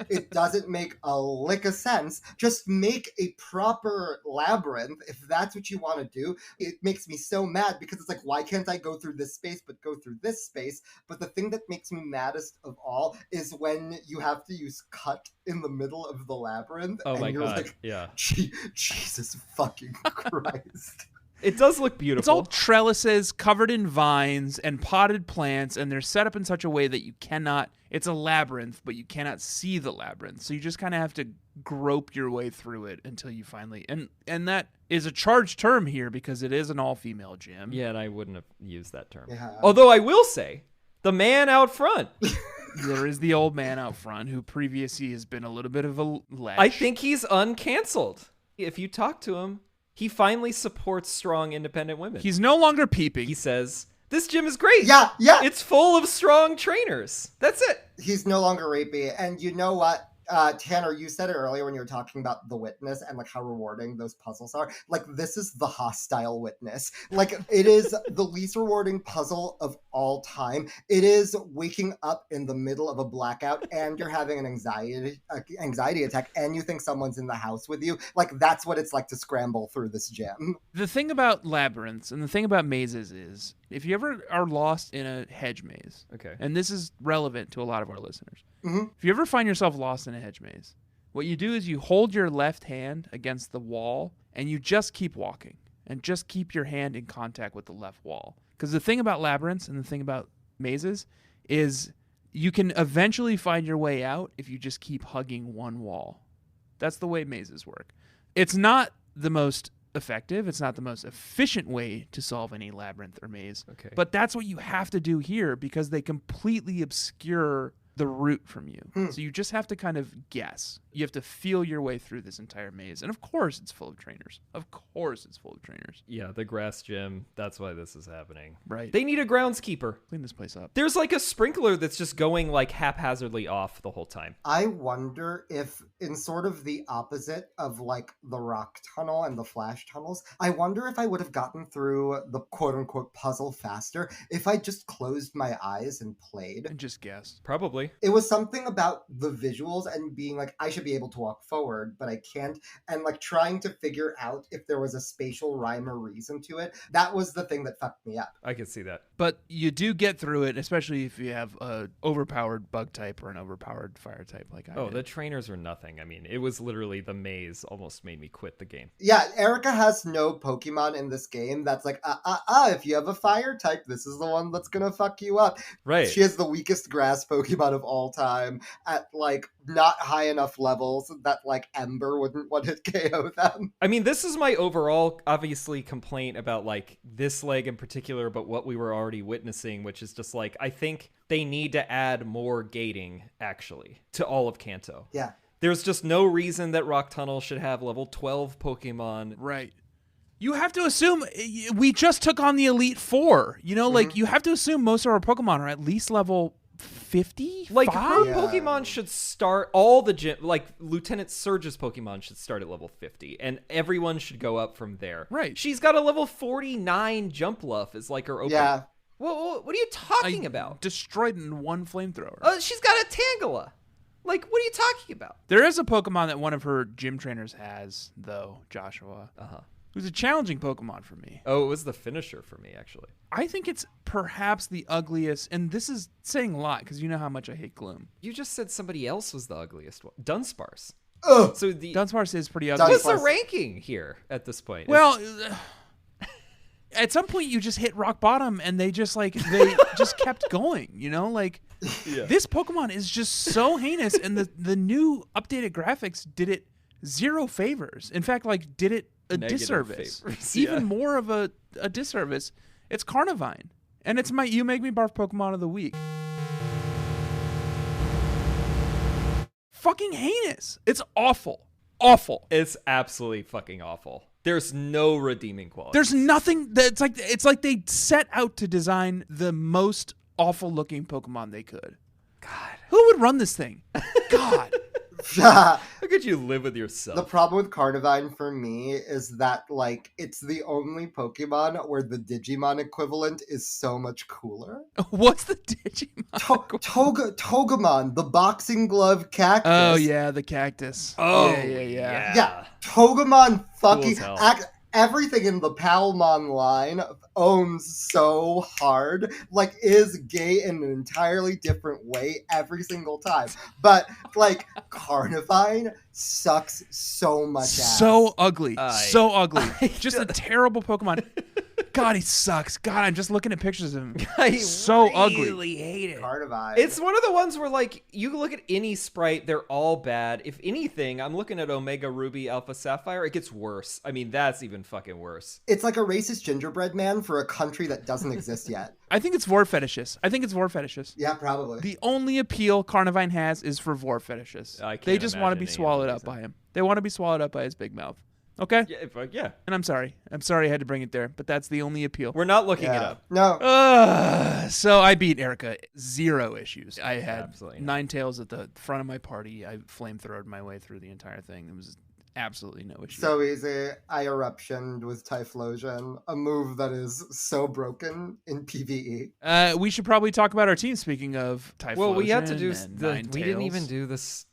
it doesn't make a lick of sense. Just make a proper labyrinth if that's what you want to do. It makes me so mad because it's like, why can't I go through this space but go through this space? But the thing that makes me maddest of all is when you have to use cut in the middle of the labyrinth. Oh and my you're God. like, Yeah. Jesus fucking Christ. It does look beautiful. It's all trellises covered in vines and potted plants, and they're set up in such a way that you cannot... It's a labyrinth, but you cannot see the labyrinth. So you just kind of have to grope your way through it until you finally... And that is a charged term here because it is an all-female gym. Yeah, and I wouldn't have used that term. Yeah. Although I will say, the man out front. There is the old man out front who previously has been a little bit of a lech. I think he's uncanceled. If you talk to him, he finally supports strong, independent women. He's no longer peeping. He says, this gym is great. Yeah. It's full of strong trainers. That's it. He's no longer rapey. And you know what? Tanner, you said it earlier when you were talking about the witness and like how rewarding those puzzles are. Like, this is the hostile witness. Like, it is the least rewarding puzzle of all time. It is waking up in the middle of a blackout and you're having an anxiety attack and you think someone's in the house with you. Like, that's what it's like to scramble through this gym. The thing about labyrinths and the thing about mazes is if you ever are lost in a hedge maze, Okay. and this is relevant to a lot of our listeners, Mm-hmm. if you ever find yourself lost in a hedge maze, what you do is you hold your left hand against the wall and you just keep walking and just keep your hand in contact with the left wall. Because the thing about labyrinths and the thing about mazes is you can eventually find your way out if you just keep hugging one wall. That's the way mazes work. It's not the most effective. It's not the most efficient way to solve any labyrinth or maze. Okay. But that's what you have to do here because they completely obscure the route from you. So you just have to kind of guess. You have to feel your way through this entire maze. And of course it's full of trainers. Yeah, the grass gym. That's why this is happening. Right. They need a groundskeeper. Clean this place up. There's like a sprinkler that's just going like haphazardly off the whole time. I wonder if, in sort of the opposite of like the rock tunnel and the flash tunnels, I wonder if I would have gotten through the quote unquote puzzle faster if I just closed my eyes and played. And just guessed. Probably. It was something about the visuals and being like, I should be able to walk forward, but I can't. And like trying to figure out if there was a spatial rhyme or reason to it. That was the thing that fucked me up. I can see that. But you do get through it, especially if you have a overpowered bug type or an overpowered fire type like I did. The trainers are nothing. I mean, it was literally the maze almost made me quit the game. Yeah, Erika has no Pokemon in this game that's like, if you have a fire type, this is the one that's gonna fuck you up. Right. She has the weakest grass Pokemon of all time at like not high enough levels that like Ember wouldn't want to KO them. I mean, this is my overall, obviously, complaint about like this leg in particular, but what we were already witnessing, which is just like, I think they need to add more gating, actually, to all of Kanto. Yeah. There's just no reason that Rock Tunnel should have level 12 Pokemon. Right. You have to assume we just took on the Elite Four. You know, like you have to assume most of our Pokemon are at least level 50. Like her Yeah. Pokemon should start all the gym. Like Lieutenant Surge's Pokemon should start at level 50, and everyone should go up from there. Right. She's got a level 49 Jump Luff is like her open. Yeah. What are you talking about? Destroyed in one flamethrower. She's got a Tangela. Like, what are you talking about? There is a Pokemon that one of her gym trainers has, though, Joshua. Who's a challenging Pokemon for me. Oh, it was the finisher for me, actually. I think it's perhaps the ugliest, and this is saying a lot because you know how much I hate Gloom. You just said somebody else was the ugliest one. Dunsparce. Ugh. So the Dunsparce is pretty ugly. what's the Dunsparce. ranking here at this point? Well, at some point you just hit rock bottom, and they just just kept going. You know, like this Pokemon is just so heinous, and the new updated graphics did it zero favors. In fact, like did it a Negative disservice, favors, even more of a disservice. It's Carnivine, and it's my You Make Me Barf Pokemon of the week. Fucking heinous. It's awful. It's absolutely fucking awful. There's no redeeming quality. There's nothing that it's like they set out to design the most awful looking Pokemon they could. God. Who would run this thing? God. How could you live with yourself? The problem with Carnivine for me is that, like, it's the only Pokemon where the Digimon equivalent is so much cooler. What's the Digimon? Togemon, the boxing glove cactus. Oh yeah, the cactus. Oh, yeah. Yeah, Togemon fucking... Cool as hell. Everything in the Palmon line owns so hard, like, is gay in an entirely different way every single time. But, like, Carnivine sucks so much ass. So ugly. So I ugly. Just a terrible Pokemon. God, he sucks. God, I'm just looking at pictures of him. I So ugly. really hate it. Carnivine. It's one of the ones where, like, you look at any sprite, they're all bad. If anything, I'm looking at Omega Ruby Alpha Sapphire, it gets worse. I mean, that's even fucking worse. It's like a racist gingerbread man for a country that doesn't exist yet. I think it's vor fetishes. Yeah, probably. The only appeal Carnivine has is for vor fetishes. I can't They just want to be imagine any swallowed other up by reason. him. They want to be swallowed up by his big mouth. Okay? Yeah. And I'm sorry. I had to bring it there, but that's the only appeal. We're not looking it Yeah. up. No. So I beat Erika. 0 issues. I had Absolutely not. 9 tails at the front of my party. I flamethrowed my way through the entire thing. It was absolutely no issue. So easy. I eruptioned with Typhlosion, a move that is so broken in PvE. We should probably talk about our team. Speaking of Typhlosion, Well, we had to do and the. Nine We didn't Tails. even do this.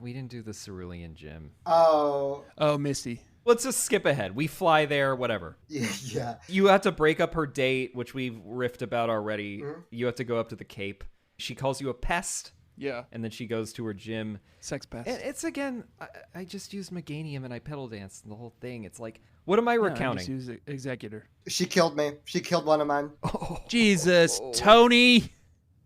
We didn't do the Cerulean Gym. Oh, Oh, Misty. Let's just skip ahead. We fly there, whatever. yeah. You have to break up her date, which we've riffed about already. Mhm. You have to go up to the Cape. She calls you a pest, Yeah. and then she goes to her gym. Sex pest. And it's again, I just used Meganium and I pedal danced and the whole thing. It's like, what am I No, recounting? just use Executor. She killed me. She killed one of mine. Jesus, Tony.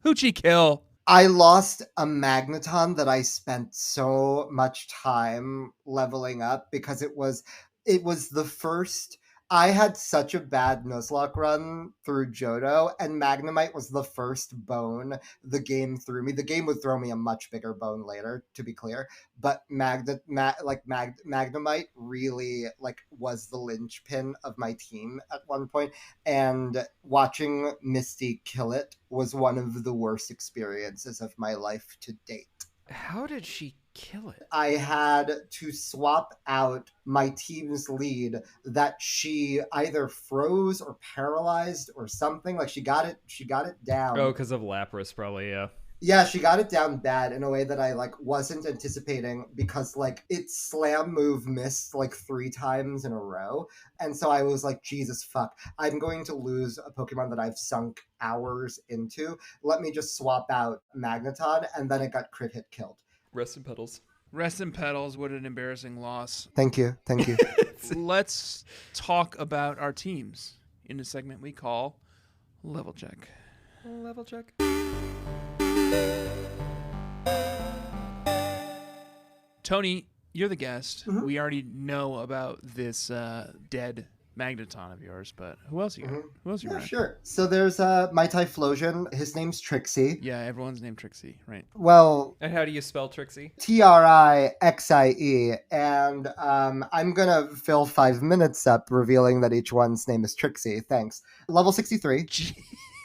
Who'd she kill? I lost a Magneton that I spent so much time leveling up because it was It was the first. I had such a bad Nuzlocke run through Johto, and Magnemite was the first bone the game threw me. The game would throw me a much bigger bone later, to be clear. But Magnemite really like was the linchpin of my team at one point, and watching Misty kill it was one of the worst experiences of my life to date. How did she kill it? I had to swap out my team's lead that she either froze or paralyzed or something. Like she got it down. Oh, because of Lapras, probably, yeah. Yeah, she got it down bad in a way that I like wasn't anticipating, because like its slam move missed like 3 times in a row. And so I was like, Jesus fuck, I'm going to lose a Pokemon that I've sunk hours into. Let me just swap out Magneton, and then it got crit hit killed. Rest in petals. Rest in petals. What an embarrassing loss. Thank you. Let's talk about our teams in a segment we call Level Check. Level check. Tony, you're the guest. Mhm. We already know about this dead Magneton of yours, but who else you got? Who else you Yeah, got? sure. So there's my Typhlosion. His name's Trixie. Yeah, everyone's named Trixie, right? Well, And how do you spell Trixie? Trixie, and I'm gonna fill 5 minutes up revealing that each one's name is Trixie. Thanks. Level 63.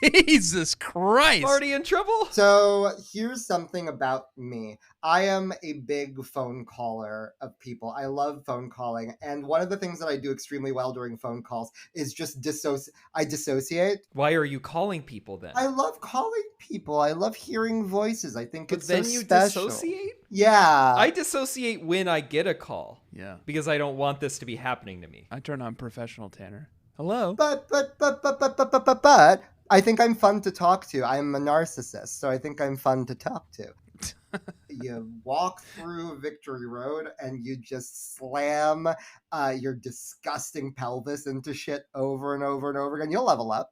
Jesus Christ! Already in trouble? So here's something about me. I am a big phone caller of people. I love phone calling, and one of the things that I do extremely well during phone calls is just dissociate. Why are you calling people then? I love calling people. I love hearing voices. I think But it's then so you special. dissociate? Yeah. I dissociate when I get a call Yeah, because I don't want this to be happening to me. I turn on professional Tanner. Hello. But I think I'm fun to talk to. I'm a narcissist, so I think I'm fun to talk to. You walk through Victory Road and you just slam your disgusting pelvis into shit over and over and over again. You'll level up.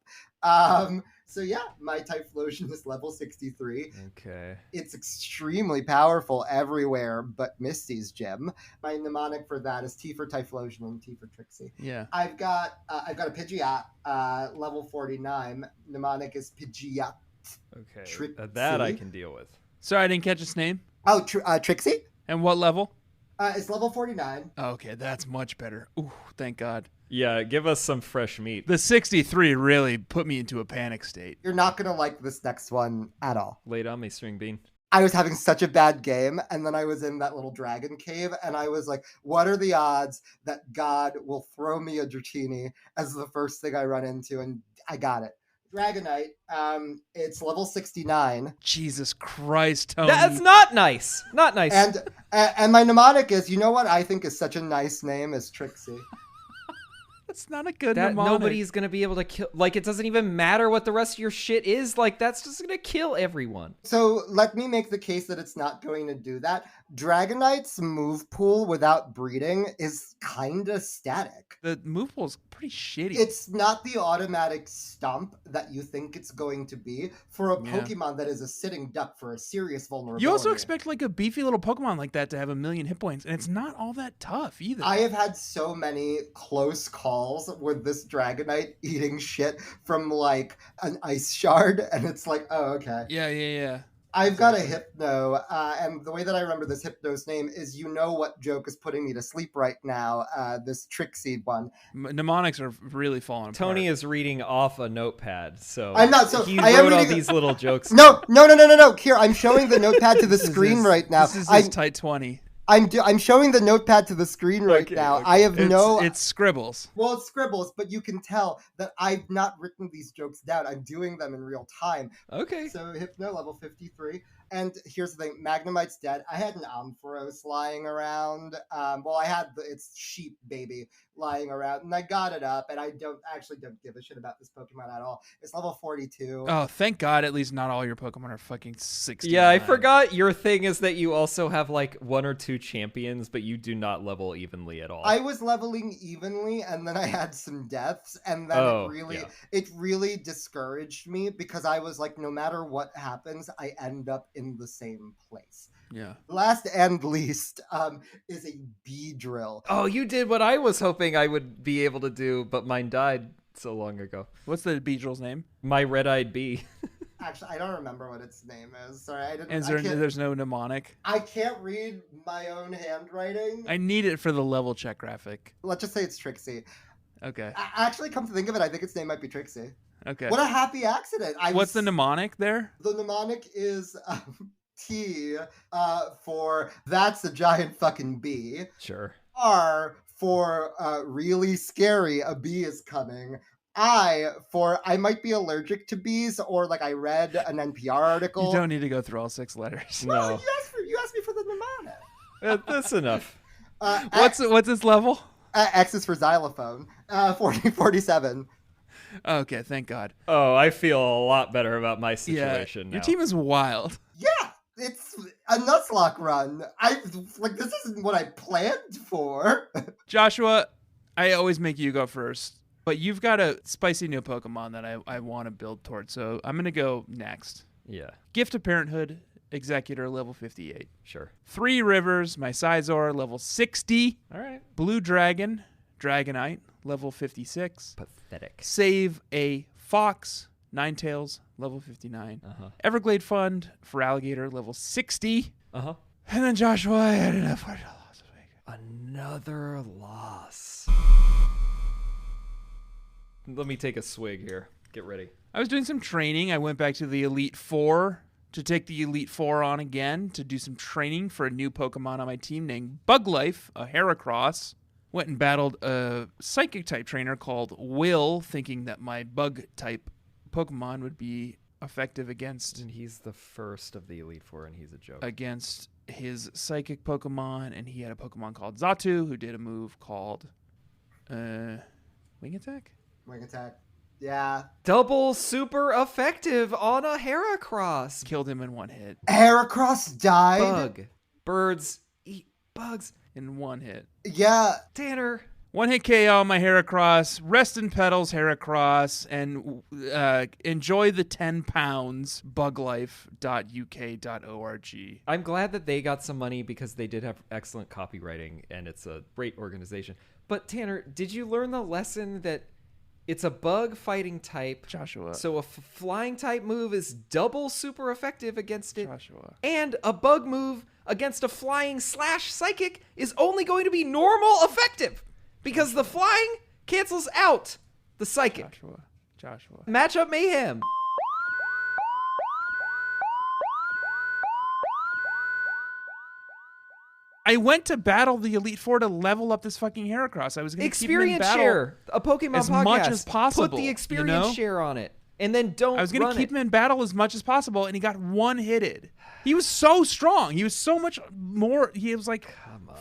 So yeah, my Typhlosion is level 63. Okay. It's extremely powerful everywhere but Misty's gym. My mnemonic for that is T for Typhlosion and T for Trixie. Yeah. I've got a Pidgeot, level 49. Mnemonic is Pidgeot. Okay. Trixie. That I can deal with. Sorry, I didn't catch its name. Oh, Trixie? And what level? It's level 49. Okay, that's much better. Ooh, thank God. Yeah, give us some fresh meat. The 63 really put me into a panic state. You're not going to like this next one at all. Lay on me, string bean. I was having such a bad game, and then I was in that little dragon cave, and I was like, what are the odds that God will throw me a Dratini as the first thing I run into? And I got it. Dragonite, it's level 69. Jesus Christ, Tony. That's not nice. Not nice. And my mnemonic is, you know what I think is such a nice name is Trixie. That's not a good that mnemonic. nobody's gonna be able to kill. Like, it doesn't even matter what the rest of your shit is. Like, that's just gonna kill everyone. So let me make the case that it's not going to do that. Dragonite's move pool without breeding is kind of static. The move pool's pretty shitty. It's not the automatic stomp that you think it's going to be for a Yeah. Pokemon that is a sitting duck for a serious vulnerability. You also expect like a beefy little Pokemon like that to have 1,000,000 hit points, and it's not all that tough either. I have had so many close calls with this Dragonite eating shit from like an ice shard, and it's like, oh, okay. Yeah. I've got a Hypno, and the way that I remember this Hypno's name is, you know what joke is putting me to sleep right now, this Trixie one. Mnemonics are really falling apart. Tony is reading off a notepad, so I'm not, so he I am wrote all reading- these little jokes. No. Here, I'm showing the notepad to the This is screen his- right now. This is his tight 20. I'm showing the notepad to the screen right Okay, now. okay. I have It's scribbles. Well, it's scribbles, but you can tell that I've not written these jokes down. I'm doing them in real time. Okay. So Hypno, level 53. And here's the thing, Magnemite's dead. I had an Ampharos lying around. I had its sheep baby lying around, and I got it up, and I don't give a shit about this Pokemon at all. It's level 42. Oh, thank God at least not all your Pokemon are fucking 60. Yeah, I forgot your thing is that you also have like 1 or 2 champions, but you do not level evenly at all. I was leveling evenly, and then I had some deaths, and then it really discouraged me, because I was like, no matter what happens, I end up in the same place. Yeah. Last and least is a bee drill. Oh, you did what I was hoping I would be able to do, but mine died so long ago. What's the bee drill's name? My red-eyed bee. Actually, I don't remember what its name is. Sorry, I didn't. And there's no mnemonic? I can't read my own handwriting. I need it for the level check graphic. Let's just say it's Trixie. Okay. Actually, come to think of it, I think its name might be Trixie. Okay. What a happy accident. What's the mnemonic there? The mnemonic is T for that's a giant fucking bee. Sure. R for really scary, a bee is coming. I for I might be allergic to bees, or like I read an NPR article. You don't need to go through all 6 letters. No, you asked me for the mnemonic. That's enough. What's its level? X is for xylophone. 47. Okay, thank God. Oh, I feel a lot better about my situation now. Your team is wild. Yeah, it's a Nuzlocke run. This isn't what I planned for. Joshua, I always make you go first, but you've got a spicy new Pokemon that I want to build towards, so I'm going to go next. Yeah. Gift of Parenthood, Executor, level 58. Sure. 3 Rivers, my Sizor, level 60. All right. Blue Dragon, Dragonite, level 56. Pathetic. Save a Fox, Ninetales, level 59. Uh-huh. Everglade Fund for Alligator, level 60. Uh-huh. And then Joshua, I had enough for last week. Another loss. Let me take a swig here. Get ready. I was doing some training. I went back to the Elite Four to take the Elite Four on again to do some training for a new Pokemon on my team named Bug Life, a Heracross. Went and battled a Psychic type trainer called Will, thinking that my Bug type Pokemon would be effective against And he's the first of the Elite Four, and he's a joke. against his Psychic Pokemon, and he had a Pokemon called Xatu, who did a move called Wing Attack? Wing attack. Yeah. Double super effective on a Heracross. Killed him in 1 hit. Heracross died? Bug. Birds eat bugs. In 1 hit. Yeah. Tanner. 1 hit KO on my Heracross. Rest in petals, Heracross, and enjoy the 10 pounds. buglife.uk.org. I'm glad that they got some money because they did have excellent copywriting, and it's a great organization. But Tanner, did you learn the lesson that it's a bug fighting type? Joshua. So a flying type move is double super effective against it. Joshua. And a bug move against a flying / psychic is only going to be normal effective because the flying cancels out the psychic. Joshua. Matchup mayhem. I went to battle the Elite Four to level up this fucking Heracross. I was going to keep him in Experience battle share. A Pokemon as podcast. much as possible. Put the experience you know? share on it. And then don't I was going run to keep it. him in battle as much as possible, and he got 1-hitted. He was so strong. He was so much more. He was like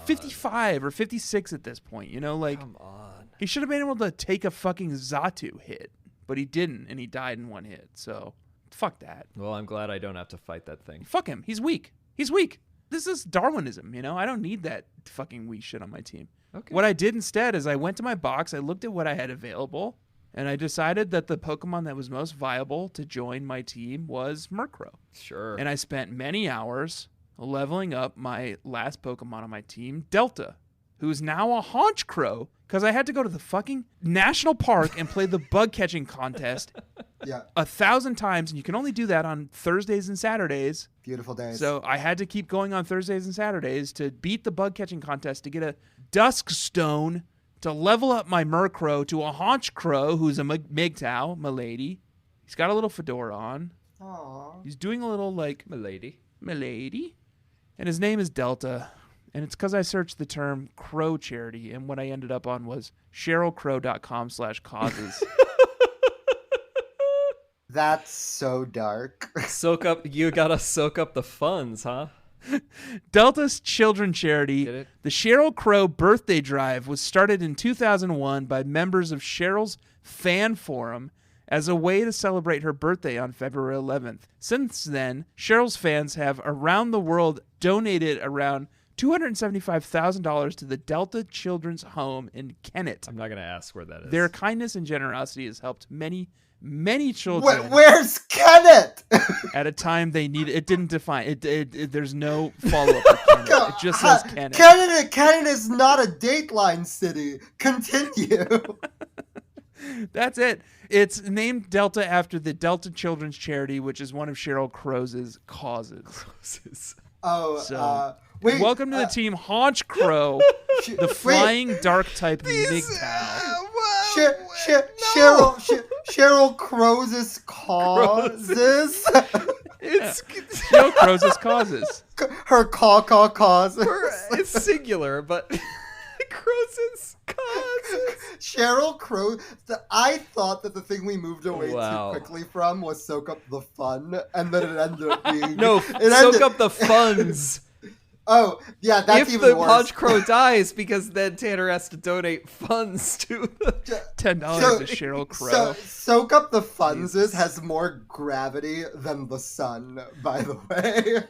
55 or 56 at this point. You know, like Come on. he should have been able to take a fucking Xatu hit, but he didn't, and he died in 1 hit. So fuck that. Well, I'm glad I don't have to fight that thing. Fuck him. He's weak. He's weak. This is Darwinism, you know? I don't need that fucking weak shit on my team. Okay. What I did instead is I went to my box, I looked at what I had available, and I decided that the Pokemon that was most viable to join my team was Murkrow. Sure. And I spent many hours leveling up my last Pokemon on my team, Delta, who's now a Haunch Crow, because I had to go to the fucking national park and play the bug catching contest Yeah. 1,000 times, and you can only do that on Thursdays and Saturdays. Beautiful days. So I had to keep going on Thursdays and Saturdays to beat the bug catching contest to get a Dusk Stone to level up my Murkrow to a Haunch Crow, who's a MGTOW, milady. He's got a little fedora on. Aww. He's doing a little like Milady. milady. And his name is Delta. And it's because I searched the term crow charity, and what I ended up on was cherylcrow.com/causes. That's so dark. You gotta soak up the funds, huh? Delta's children charity, Get it? the Cheryl Crow Birthday Drive, was started in 2001 by members of Cheryl's fan forum as a way to celebrate her birthday on February 11th. Since then, Cheryl's fans have around the world donated around $275,000 to the Delta Children's Home in Kennett. I'm not gonna ask where that is. Their kindness and generosity has helped many many children Where's Kenneth? at a time they need. It didn't define it. There's no follow up. It just says Kenneth. Kenneth is not a Dateline city. Continue. That's it. It's named Delta after the Delta Children's Charity, which is one of Sheryl Crow's causes. Oh, Wait, welcome to the team, Haunch Crow, the flying dark type MGTOW. Sheryl Crow's causes. It's Sheryl Crow's causes. Her causes. It's singular, but Crow's causes. Sheryl Crow. I thought that the thing we moved away Wow. too quickly from was soak up the fun, and then it ended up being soak up the funds. Oh, yeah, that's if even the worse. Haunch Crow dies, because then Tanner has to donate funds to the $10 to Sheryl Crow. Soak Up the Funses has more gravity than the sun, by the way.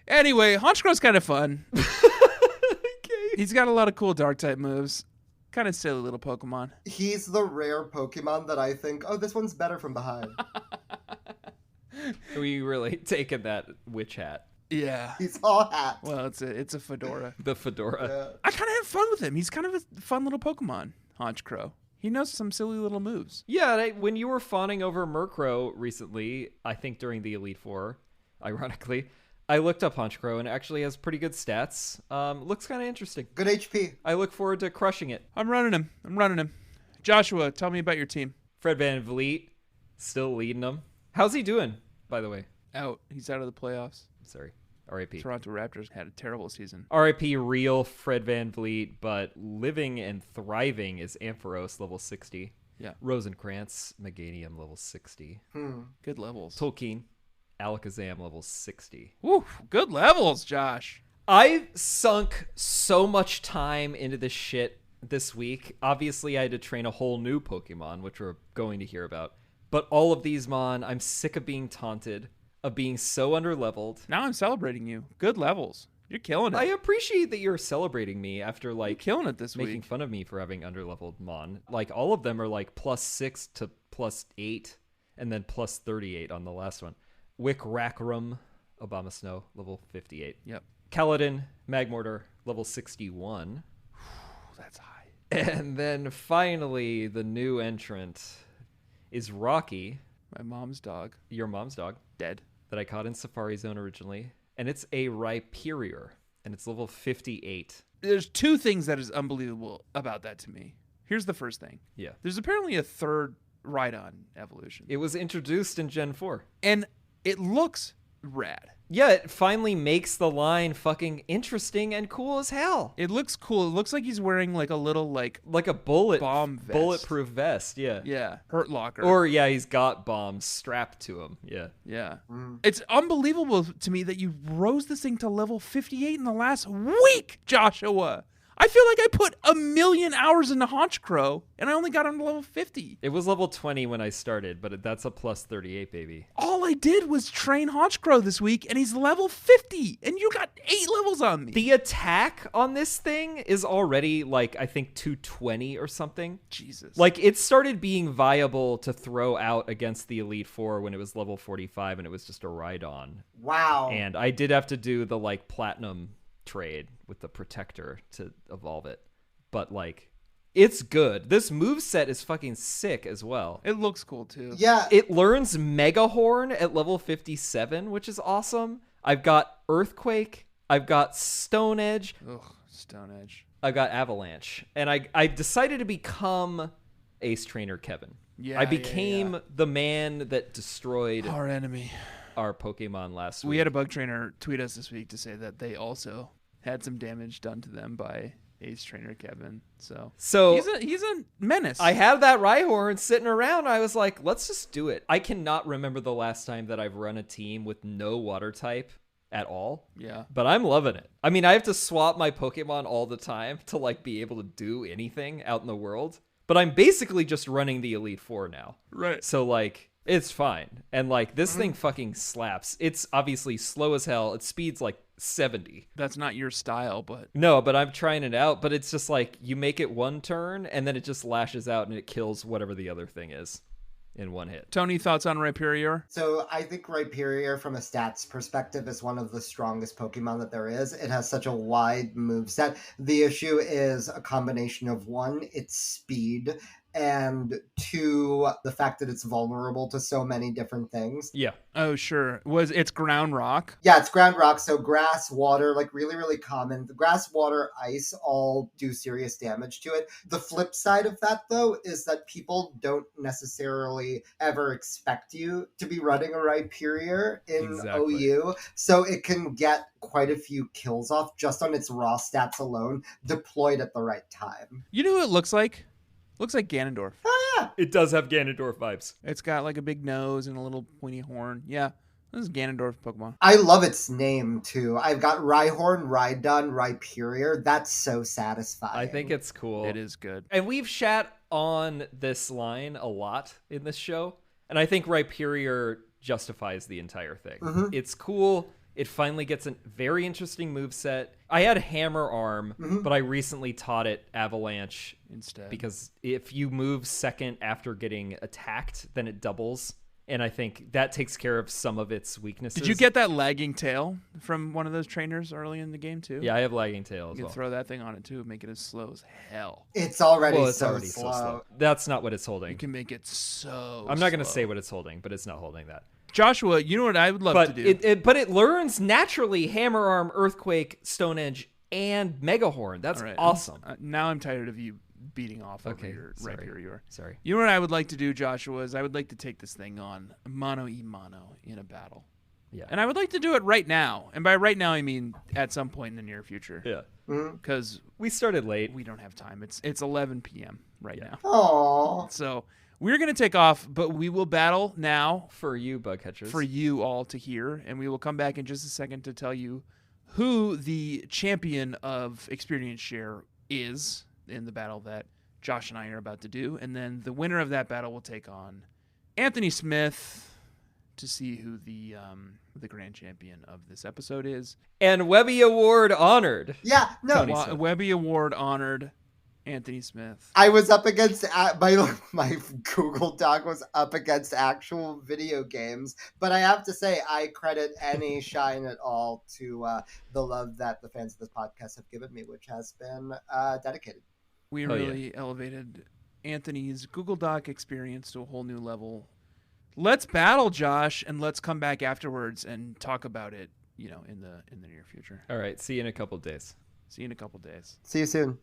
Anyway, Haunch Crow's kind of fun. He's got a lot of cool dark type moves. Kind of silly little Pokemon. He's the rare Pokemon that I think, oh, this one's better from behind. We really taken that witch hat. Yeah. He's all hat. Well, it's a fedora. The fedora. Yeah. I kind of have fun with him. He's kind of a fun little Pokemon, Haunch Crow. He knows some silly little moves. Yeah, when you were fawning over Murkrow recently, I think during the Elite Four, ironically, I looked up Haunch Crow and it actually has pretty good stats. Looks kind of interesting. Good HP. I look forward to crushing it. I'm running him. Joshua, tell me about your team. Fred Van Vliet, still leading them. How's he doing, by the way? Out. He's out of the playoffs. Sorry. R.I.P. Toronto Raptors had a terrible season. R.I.P. real Fred Van Vliet, but living and thriving is Ampharos, level 60. Yeah. Rosenkrantz, Meganium, level 60. Good levels. Tolkien, Alakazam, level 60. Woo, good levels, Josh. I sunk so much time into this shit this week. Obviously, I had to train a whole new Pokemon, which we're going to hear about. But all of these, Mon, I'm sick of being taunted, of being so underleveled. Now I'm celebrating you. Good levels. You're killing it. I appreciate that you're celebrating me after, like, You're killing it this making week. fun of me for having underleveled Mon. Like, all of them are, like, +6 to +8, and then +38 on the last one. Wick Rackram, Obama Snow, level 58. Yep. Kaladin, Magmortar, level 61. That's high. And then finally, the new entrant is Rocky, My mom's dog. your mom's dog, Dead. that I caught in Safari Zone originally. And it's a Rhyperior, and it's level 58. There's two things that is unbelievable about that to me. Here's the first thing. Yeah. There's apparently a third Rhydon evolution. It was introduced in Gen 4. And it looks rad. Yeah, it finally makes the line fucking interesting and cool as hell. It looks cool. It looks like he's wearing like a little like Like a bomb vest. bulletproof vest, yeah. Hurt Locker. Or, yeah, he's got bombs strapped to him, yeah. Yeah. It's unbelievable to me that you rose this thing to level 58 in the last week, Joshua. I feel like I put 1,000,000 hours into Haunch Crow, and I only got him to level 50. It was level 20 when I started, but that's a +38, baby. All I did was train Haunch Crow this week, and he's level 50, and you got 8 levels on me. The attack on this thing is already, like, I think 220 or something. Jesus. Like, it started being viable to throw out against the Elite Four when it was level 45, and it was just a ride-on. Wow. And I did have to do the, like, platinum trade with the protector to evolve it. But, like, it's good. This moveset is fucking sick as well. It looks cool, too. Yeah. It learns Mega Horn at level 57, which is awesome. I've got Earthquake. I've got Stone Edge. Ugh, Stone Edge. I've got Avalanche. And I decided to become Ace Trainer Kevin. Yeah, I became yeah. the man that destroyed Our enemy. our Pokemon last week. We had a bug trainer tweet us this week to say that they also had some damage done to them by Ace Trainer Kevin. So he's a menace. I have that Rhyhorn sitting around. I was like, let's just do it. I cannot remember the last time that I've run a team with no water type at all. Yeah. But I'm loving it. I mean, I have to swap my Pokemon all the time to, like, be able to do anything out in the world. But I'm basically just running the Elite Four now. Right. So, like, it's fine. And, like, this thing fucking slaps. It's obviously slow as hell. Its speed's, like, 70. That's not your style, but No, but I'm trying it out. But it's just like you make it one turn and then it just lashes out and it kills whatever the other thing is in one hit. Tony, thoughts on Rhyperior? So I think Rhyperior, from a stats perspective, is one of the strongest Pokemon that there is. It has such a wide moveset. The issue is a combination of, one, its speed, and two, the fact that it's vulnerable to so many different things. Yeah. Oh, sure. It's ground rock? Yeah, it's ground rock, so grass, water, like really, really common. The grass, water, ice all do serious damage to it. The flip side of that, though, is that people don't necessarily ever expect you to be running a Rhyperior in Exactly. OU, so it can get quite a few kills off just on its raw stats alone, deployed at the right time. You know what it looks like? Looks like Ganondorf. Oh, yeah. It does have Ganondorf vibes. It's got like a big nose and a little pointy horn. Yeah, this is Ganondorf Pokemon. I love its name, too. I've got Rhyhorn, Rhydon, Rhyperior. That's so satisfying. I think it's cool. It is good. And we've shat on this line a lot in this show. And I think Rhyperior justifies the entire thing. Mhm. It's cool. It finally gets a very interesting moveset. I had Hammer Arm, but I recently taught it Avalanche Instead. because if you move second after getting attacked, then it doubles. And I think that takes care of some of its weaknesses. Did you get that lagging tail from one of those trainers early in the game, too? Yeah, I have Lagging Tail You as can well. throw that thing on it, too, and make it as slow as hell. It's already, Well, it's so, already slow. so slow. That's not what it's You holding. can make it so I'm not going to slow. say what it's holding, but it's not holding that. Joshua, you know what I would love to do? But it learns naturally Hammer Arm, Earthquake, Stone Edge, and Megahorn. That's All right, awesome. Now I'm tired of you beating off Okay, over your sorry. Rhyperior. Sorry. You know what I would like to do, Joshua, is I would like to take this thing on mano-a-mano in a battle. Yeah. And I would like to do it right now. And by right now, I mean at some point in the near future. Yeah. Because We started late. we don't have time. It's 11 p.m. right now. Aww. So we're going to take off, but we will battle now For you, bug catchers. for you all to hear. And we will come back in just a second to tell you who the champion of experience share is in the battle that Josh and I are about to do. And then the winner of that battle will take on Anthony Smith to see who the grand champion of this episode is. And Webby Award honored. Yeah, no. Tony Smith. Webby Award honored Anthony Smith. I was up against my Google Doc was up against actual video games, but I have to say I credit any shine at all to the love that the fans of this podcast have given me, which has been dedicated. We Oh, yeah. really elevated Anthony's Google Doc experience to a whole new level. Let's battle, Josh, and let's come back afterwards and talk about it, in the near future. All right. See you in a couple days. See you in a couple days. See you soon.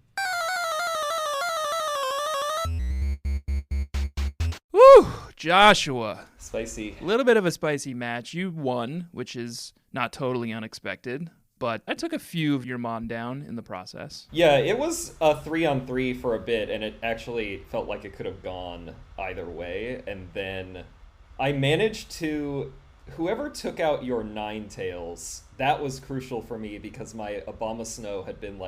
Woo! Joshua. Spicy. A little bit of a spicy match. You won, which is not totally unexpected, but I took a few of your Mon down in the process. Yeah, it was a 3-on-3 for a bit, and it actually felt like it could have gone either way. And then I managed to... Whoever took out your Ninetales, that was crucial for me because my Abomasnow had been,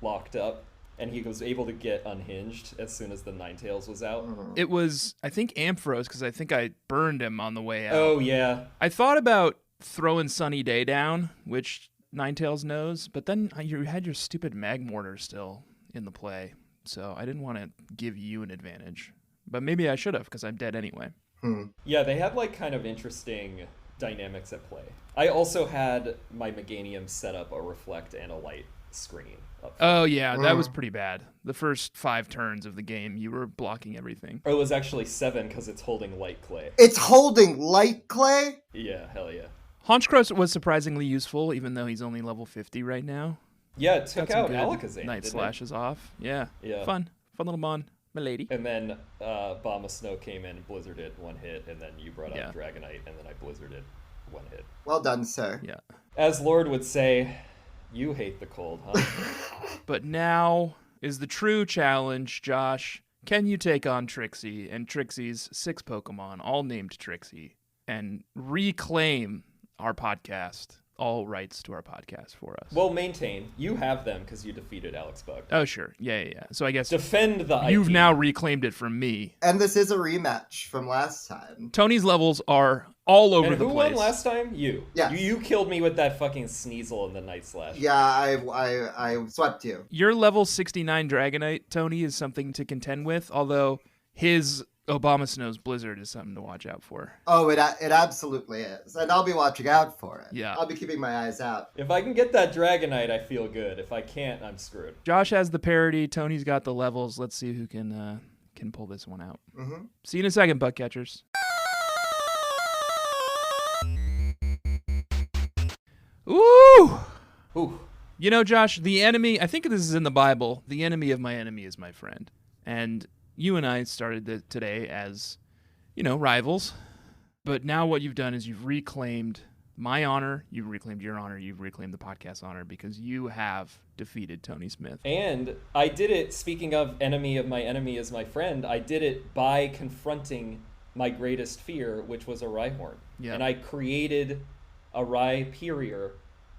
locked up, and he was able to get unhinged as soon as the Ninetales was out. It was, I think, Ampharos, because I think I burned him on the way out. Oh, yeah. I thought about throwing Sunny Day down, which Ninetales knows, but then you had your stupid Magmortar still in the play, so I didn't want to give you an advantage. But maybe I should have, because I'm dead anyway. Yeah, they had, kind of interesting dynamics at play. I also had my Meganium set up a reflect and a light screen up front. Oh, yeah, that was pretty bad. The first 5 turns of the game, you were blocking everything. Or it was actually 7 because it's holding light clay. It's holding light clay? Yeah, hell yeah. Honchcross was surprisingly useful, even though he's only level 50 right now. Yeah, it took Got some out good Alakazam. Night didn't it? Slashes off. Yeah. Yeah. Fun little mon, my lady. And then Abomasnow came in, blizzarded 1 hit, and then you brought Yeah. up Dragonite, and then I blizzarded 1 hit. Well done, sir. Yeah. As Lord would say, you hate the cold, huh? But now is the true challenge, Josh. Can you take on Trixie and Trixie's 6 Pokemon, all named Trixie, and reclaim our podcast all rights to our podcast for us. Well, maintain. You have them because you defeated Alex Bug. Oh, sure. Yeah. So I guess Defend the you've IP. now reclaimed it from me. And this is a rematch from last time. Tony's levels are all over And the who place. won last time? You. Yes. You killed me with that fucking Sneasel in the Night Slash. Yeah, I swept you. Your level 69 Dragonite, Tony, is something to contend with, although his Obama Snow's Blizzard is something to watch out for. Oh, it absolutely is. And I'll be watching out for it. Yeah. I'll be keeping my eyes out. If I can get that Dragonite, I feel good. If I can't, I'm screwed. Josh has the parity. Tony's got the levels. Let's see who can pull this one out. Mm-hmm. See you in a second, butt catchers. Ooh! Ooh. You know, Josh, the enemy, I think this is in the Bible, the enemy of my enemy is my friend. And you and I started today as, rivals. But now what you've done is you've reclaimed my honor, you've reclaimed your honor, you've reclaimed the podcast honor because you have defeated Tony Smith. And I did it, speaking of enemy of my enemy is my friend, I did it by confronting my greatest fear, which was a Rhyhorn. Yeah. And I created a Rhyperior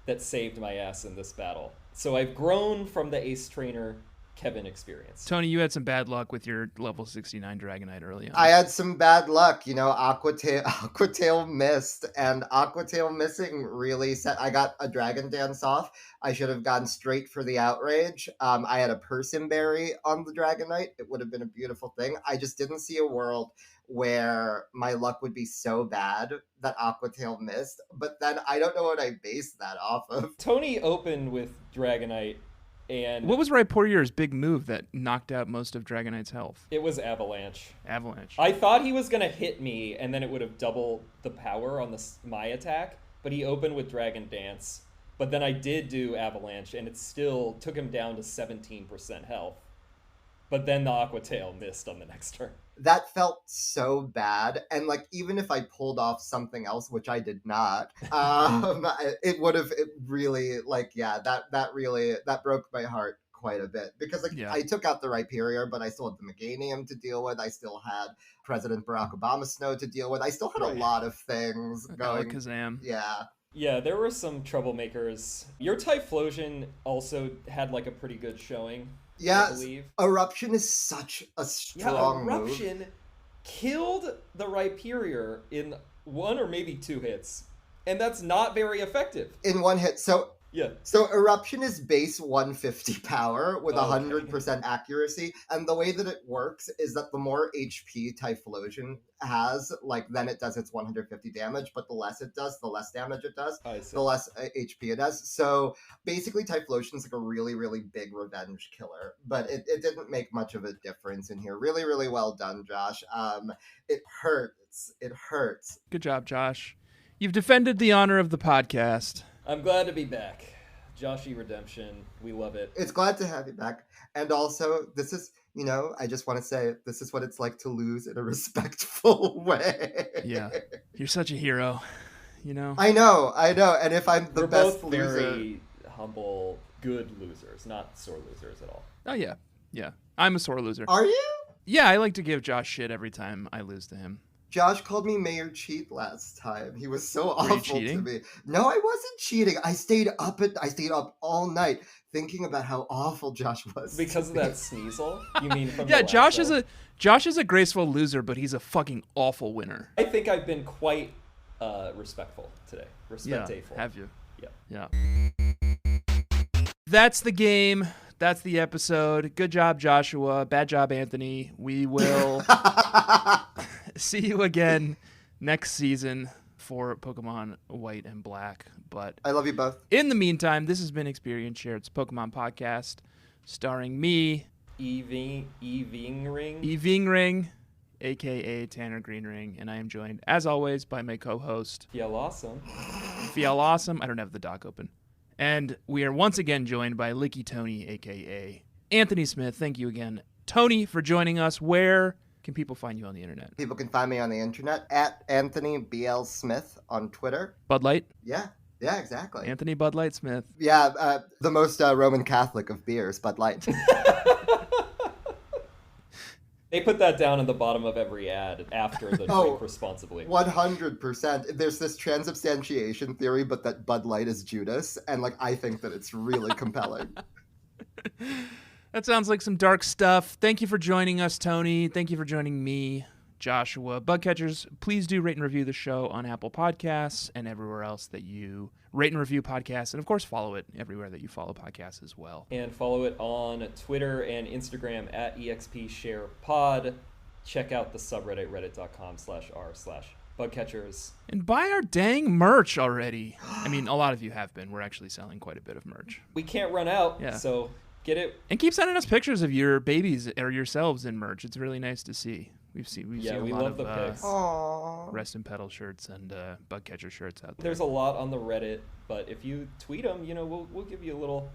that saved my ass in this battle. So I've grown from the ace trainer Kevin experience. Tony, you had some bad luck with your level 69 Dragonite early on. I had some bad luck, Aquatail missed, and Aquatail missing really set. I got a Dragon Dance off. I should have gone straight for the outrage. I had a Persimberry on the Dragonite. It would have been a beautiful thing. I just didn't see a world where my luck would be so bad that Aquatail missed. But then I don't know what I based that off of. Tony opened with Dragonite, and What was Rhyperior's big move that knocked out most of Dragonite's health? it was Avalanche. Avalanche. I thought he was going to hit me, and then it would have doubled the power on my attack, but he opened with Dragon Dance. But then I did do Avalanche, and it still took him down to 17% health. But then the Aquatail missed on the next turn. That felt so bad, and even if I pulled off something else, which I did not, it would have really that broke my heart quite a bit because I took out the Rhyperior, but I still had the Meganium to deal with. I still had President Barack Obama Snow to deal with. I still had a lot of things going. Alakazam. Yeah. Yeah, there were some troublemakers. Your Typhlosion also had a pretty good showing. Yeah, I believe. Eruption is such a strong Eruption move. killed the Rhyperior in 1 or maybe 2 hits, and that's not very effective. In one hit. So Eruption is base 150 power with 100% accuracy, and the way that it works is that the more HP Typhlosion has, then it does its 150 damage, but the less it does, the less damage it does, the less HP it does. So basically Typhlosion's a really, really big revenge killer, but it didn't make much of a difference in here. Really, really well done, Josh. It hurts. It hurts. Good job, Josh. You've defended the honor of the podcast. I'm glad to be back. Joshy Redemption. We love it. It's glad to have you back. And also, this is, I just want to say, this is what it's like to lose in a respectful way. Yeah. You're such a hero, I know. And if I'm the We're best both loser. very humble, good losers, not sore losers at all. Oh, yeah. Yeah. I'm a sore loser. Are you? Yeah, I like to give Josh shit every time I lose to him. Josh called me Mayor Cheat last time. He was so Were you awful to cheating? me. No, I wasn't cheating. I stayed up all night thinking about how awful Josh was. Because of that Sneasel? You mean from the Yeah, last Josh is a graceful loser, but he's a fucking awful winner. I think I've been quite respectful today. Respectful. Have you? Yeah. That's the game. That's the episode. Good job, Joshua. Bad job, Anthony. We will see you again next season for Pokemon White and Black. But I love you both. in the meantime, this has been Experience Shared's Pokemon Podcast, starring me, Evingring, a.k.a. Tanner Greenring, and I am joined, as always, by my co-host, Feel awesome. Fiel Awesome. I don't have the doc open. And we are once again joined by Licky Tony, a.k.a. Anthony Smith. Thank you again, Tony, for joining us. Where can people find you on the internet? People can find me on the internet at Anthony BL Smith on Twitter. Bud Light? Yeah, exactly. Anthony Bud Light Smith. Yeah, the most Roman Catholic of beers, Bud Light. They put that down in the bottom of every ad after the drink responsibly. 100%. There's this transubstantiation theory, but that Bud Light is Judas, and like I think that it's really compelling. That sounds like some dark stuff. Thank you for joining us, Tony. Thank you for joining me, Joshua. Bugcatchers, please do rate and review the show on Apple Podcasts and everywhere else that you rate and review podcasts. And, of course, follow it everywhere that you follow podcasts as well. And follow it on Twitter and Instagram at EXPSharePod. Check out the subreddit, reddit.com/r/bugcatchers. And buy our dang merch already. I mean, a lot of you have been. We're actually selling quite a bit of merch. We can't run out, so get it. And keep sending us pictures of your babies or yourselves in merch. It's really nice to see. We've seen a lot of the pics. Rest and Pedal shirts and Bugcatcher shirts out there. There's a lot on the Reddit, but if you tweet them, we'll give you a little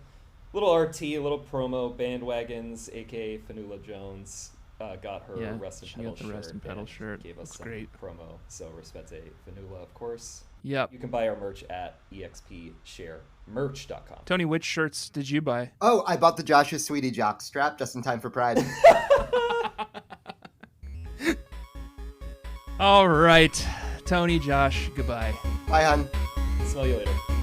RT, a little promo. Bandwagons, aka Fanula Jones, got her Rest and Pedal shirt. Rest and Pedal shirt. Gave us some great promo. So respete Fanula, of course. Yep. You can buy our merch at expsharemerch.com. Tony, which shirts did you buy? Oh, I bought the Joshua Sweetie jock strap just in time for Pride. All right. Tony, Josh, goodbye. Bye, hon. Smell you later.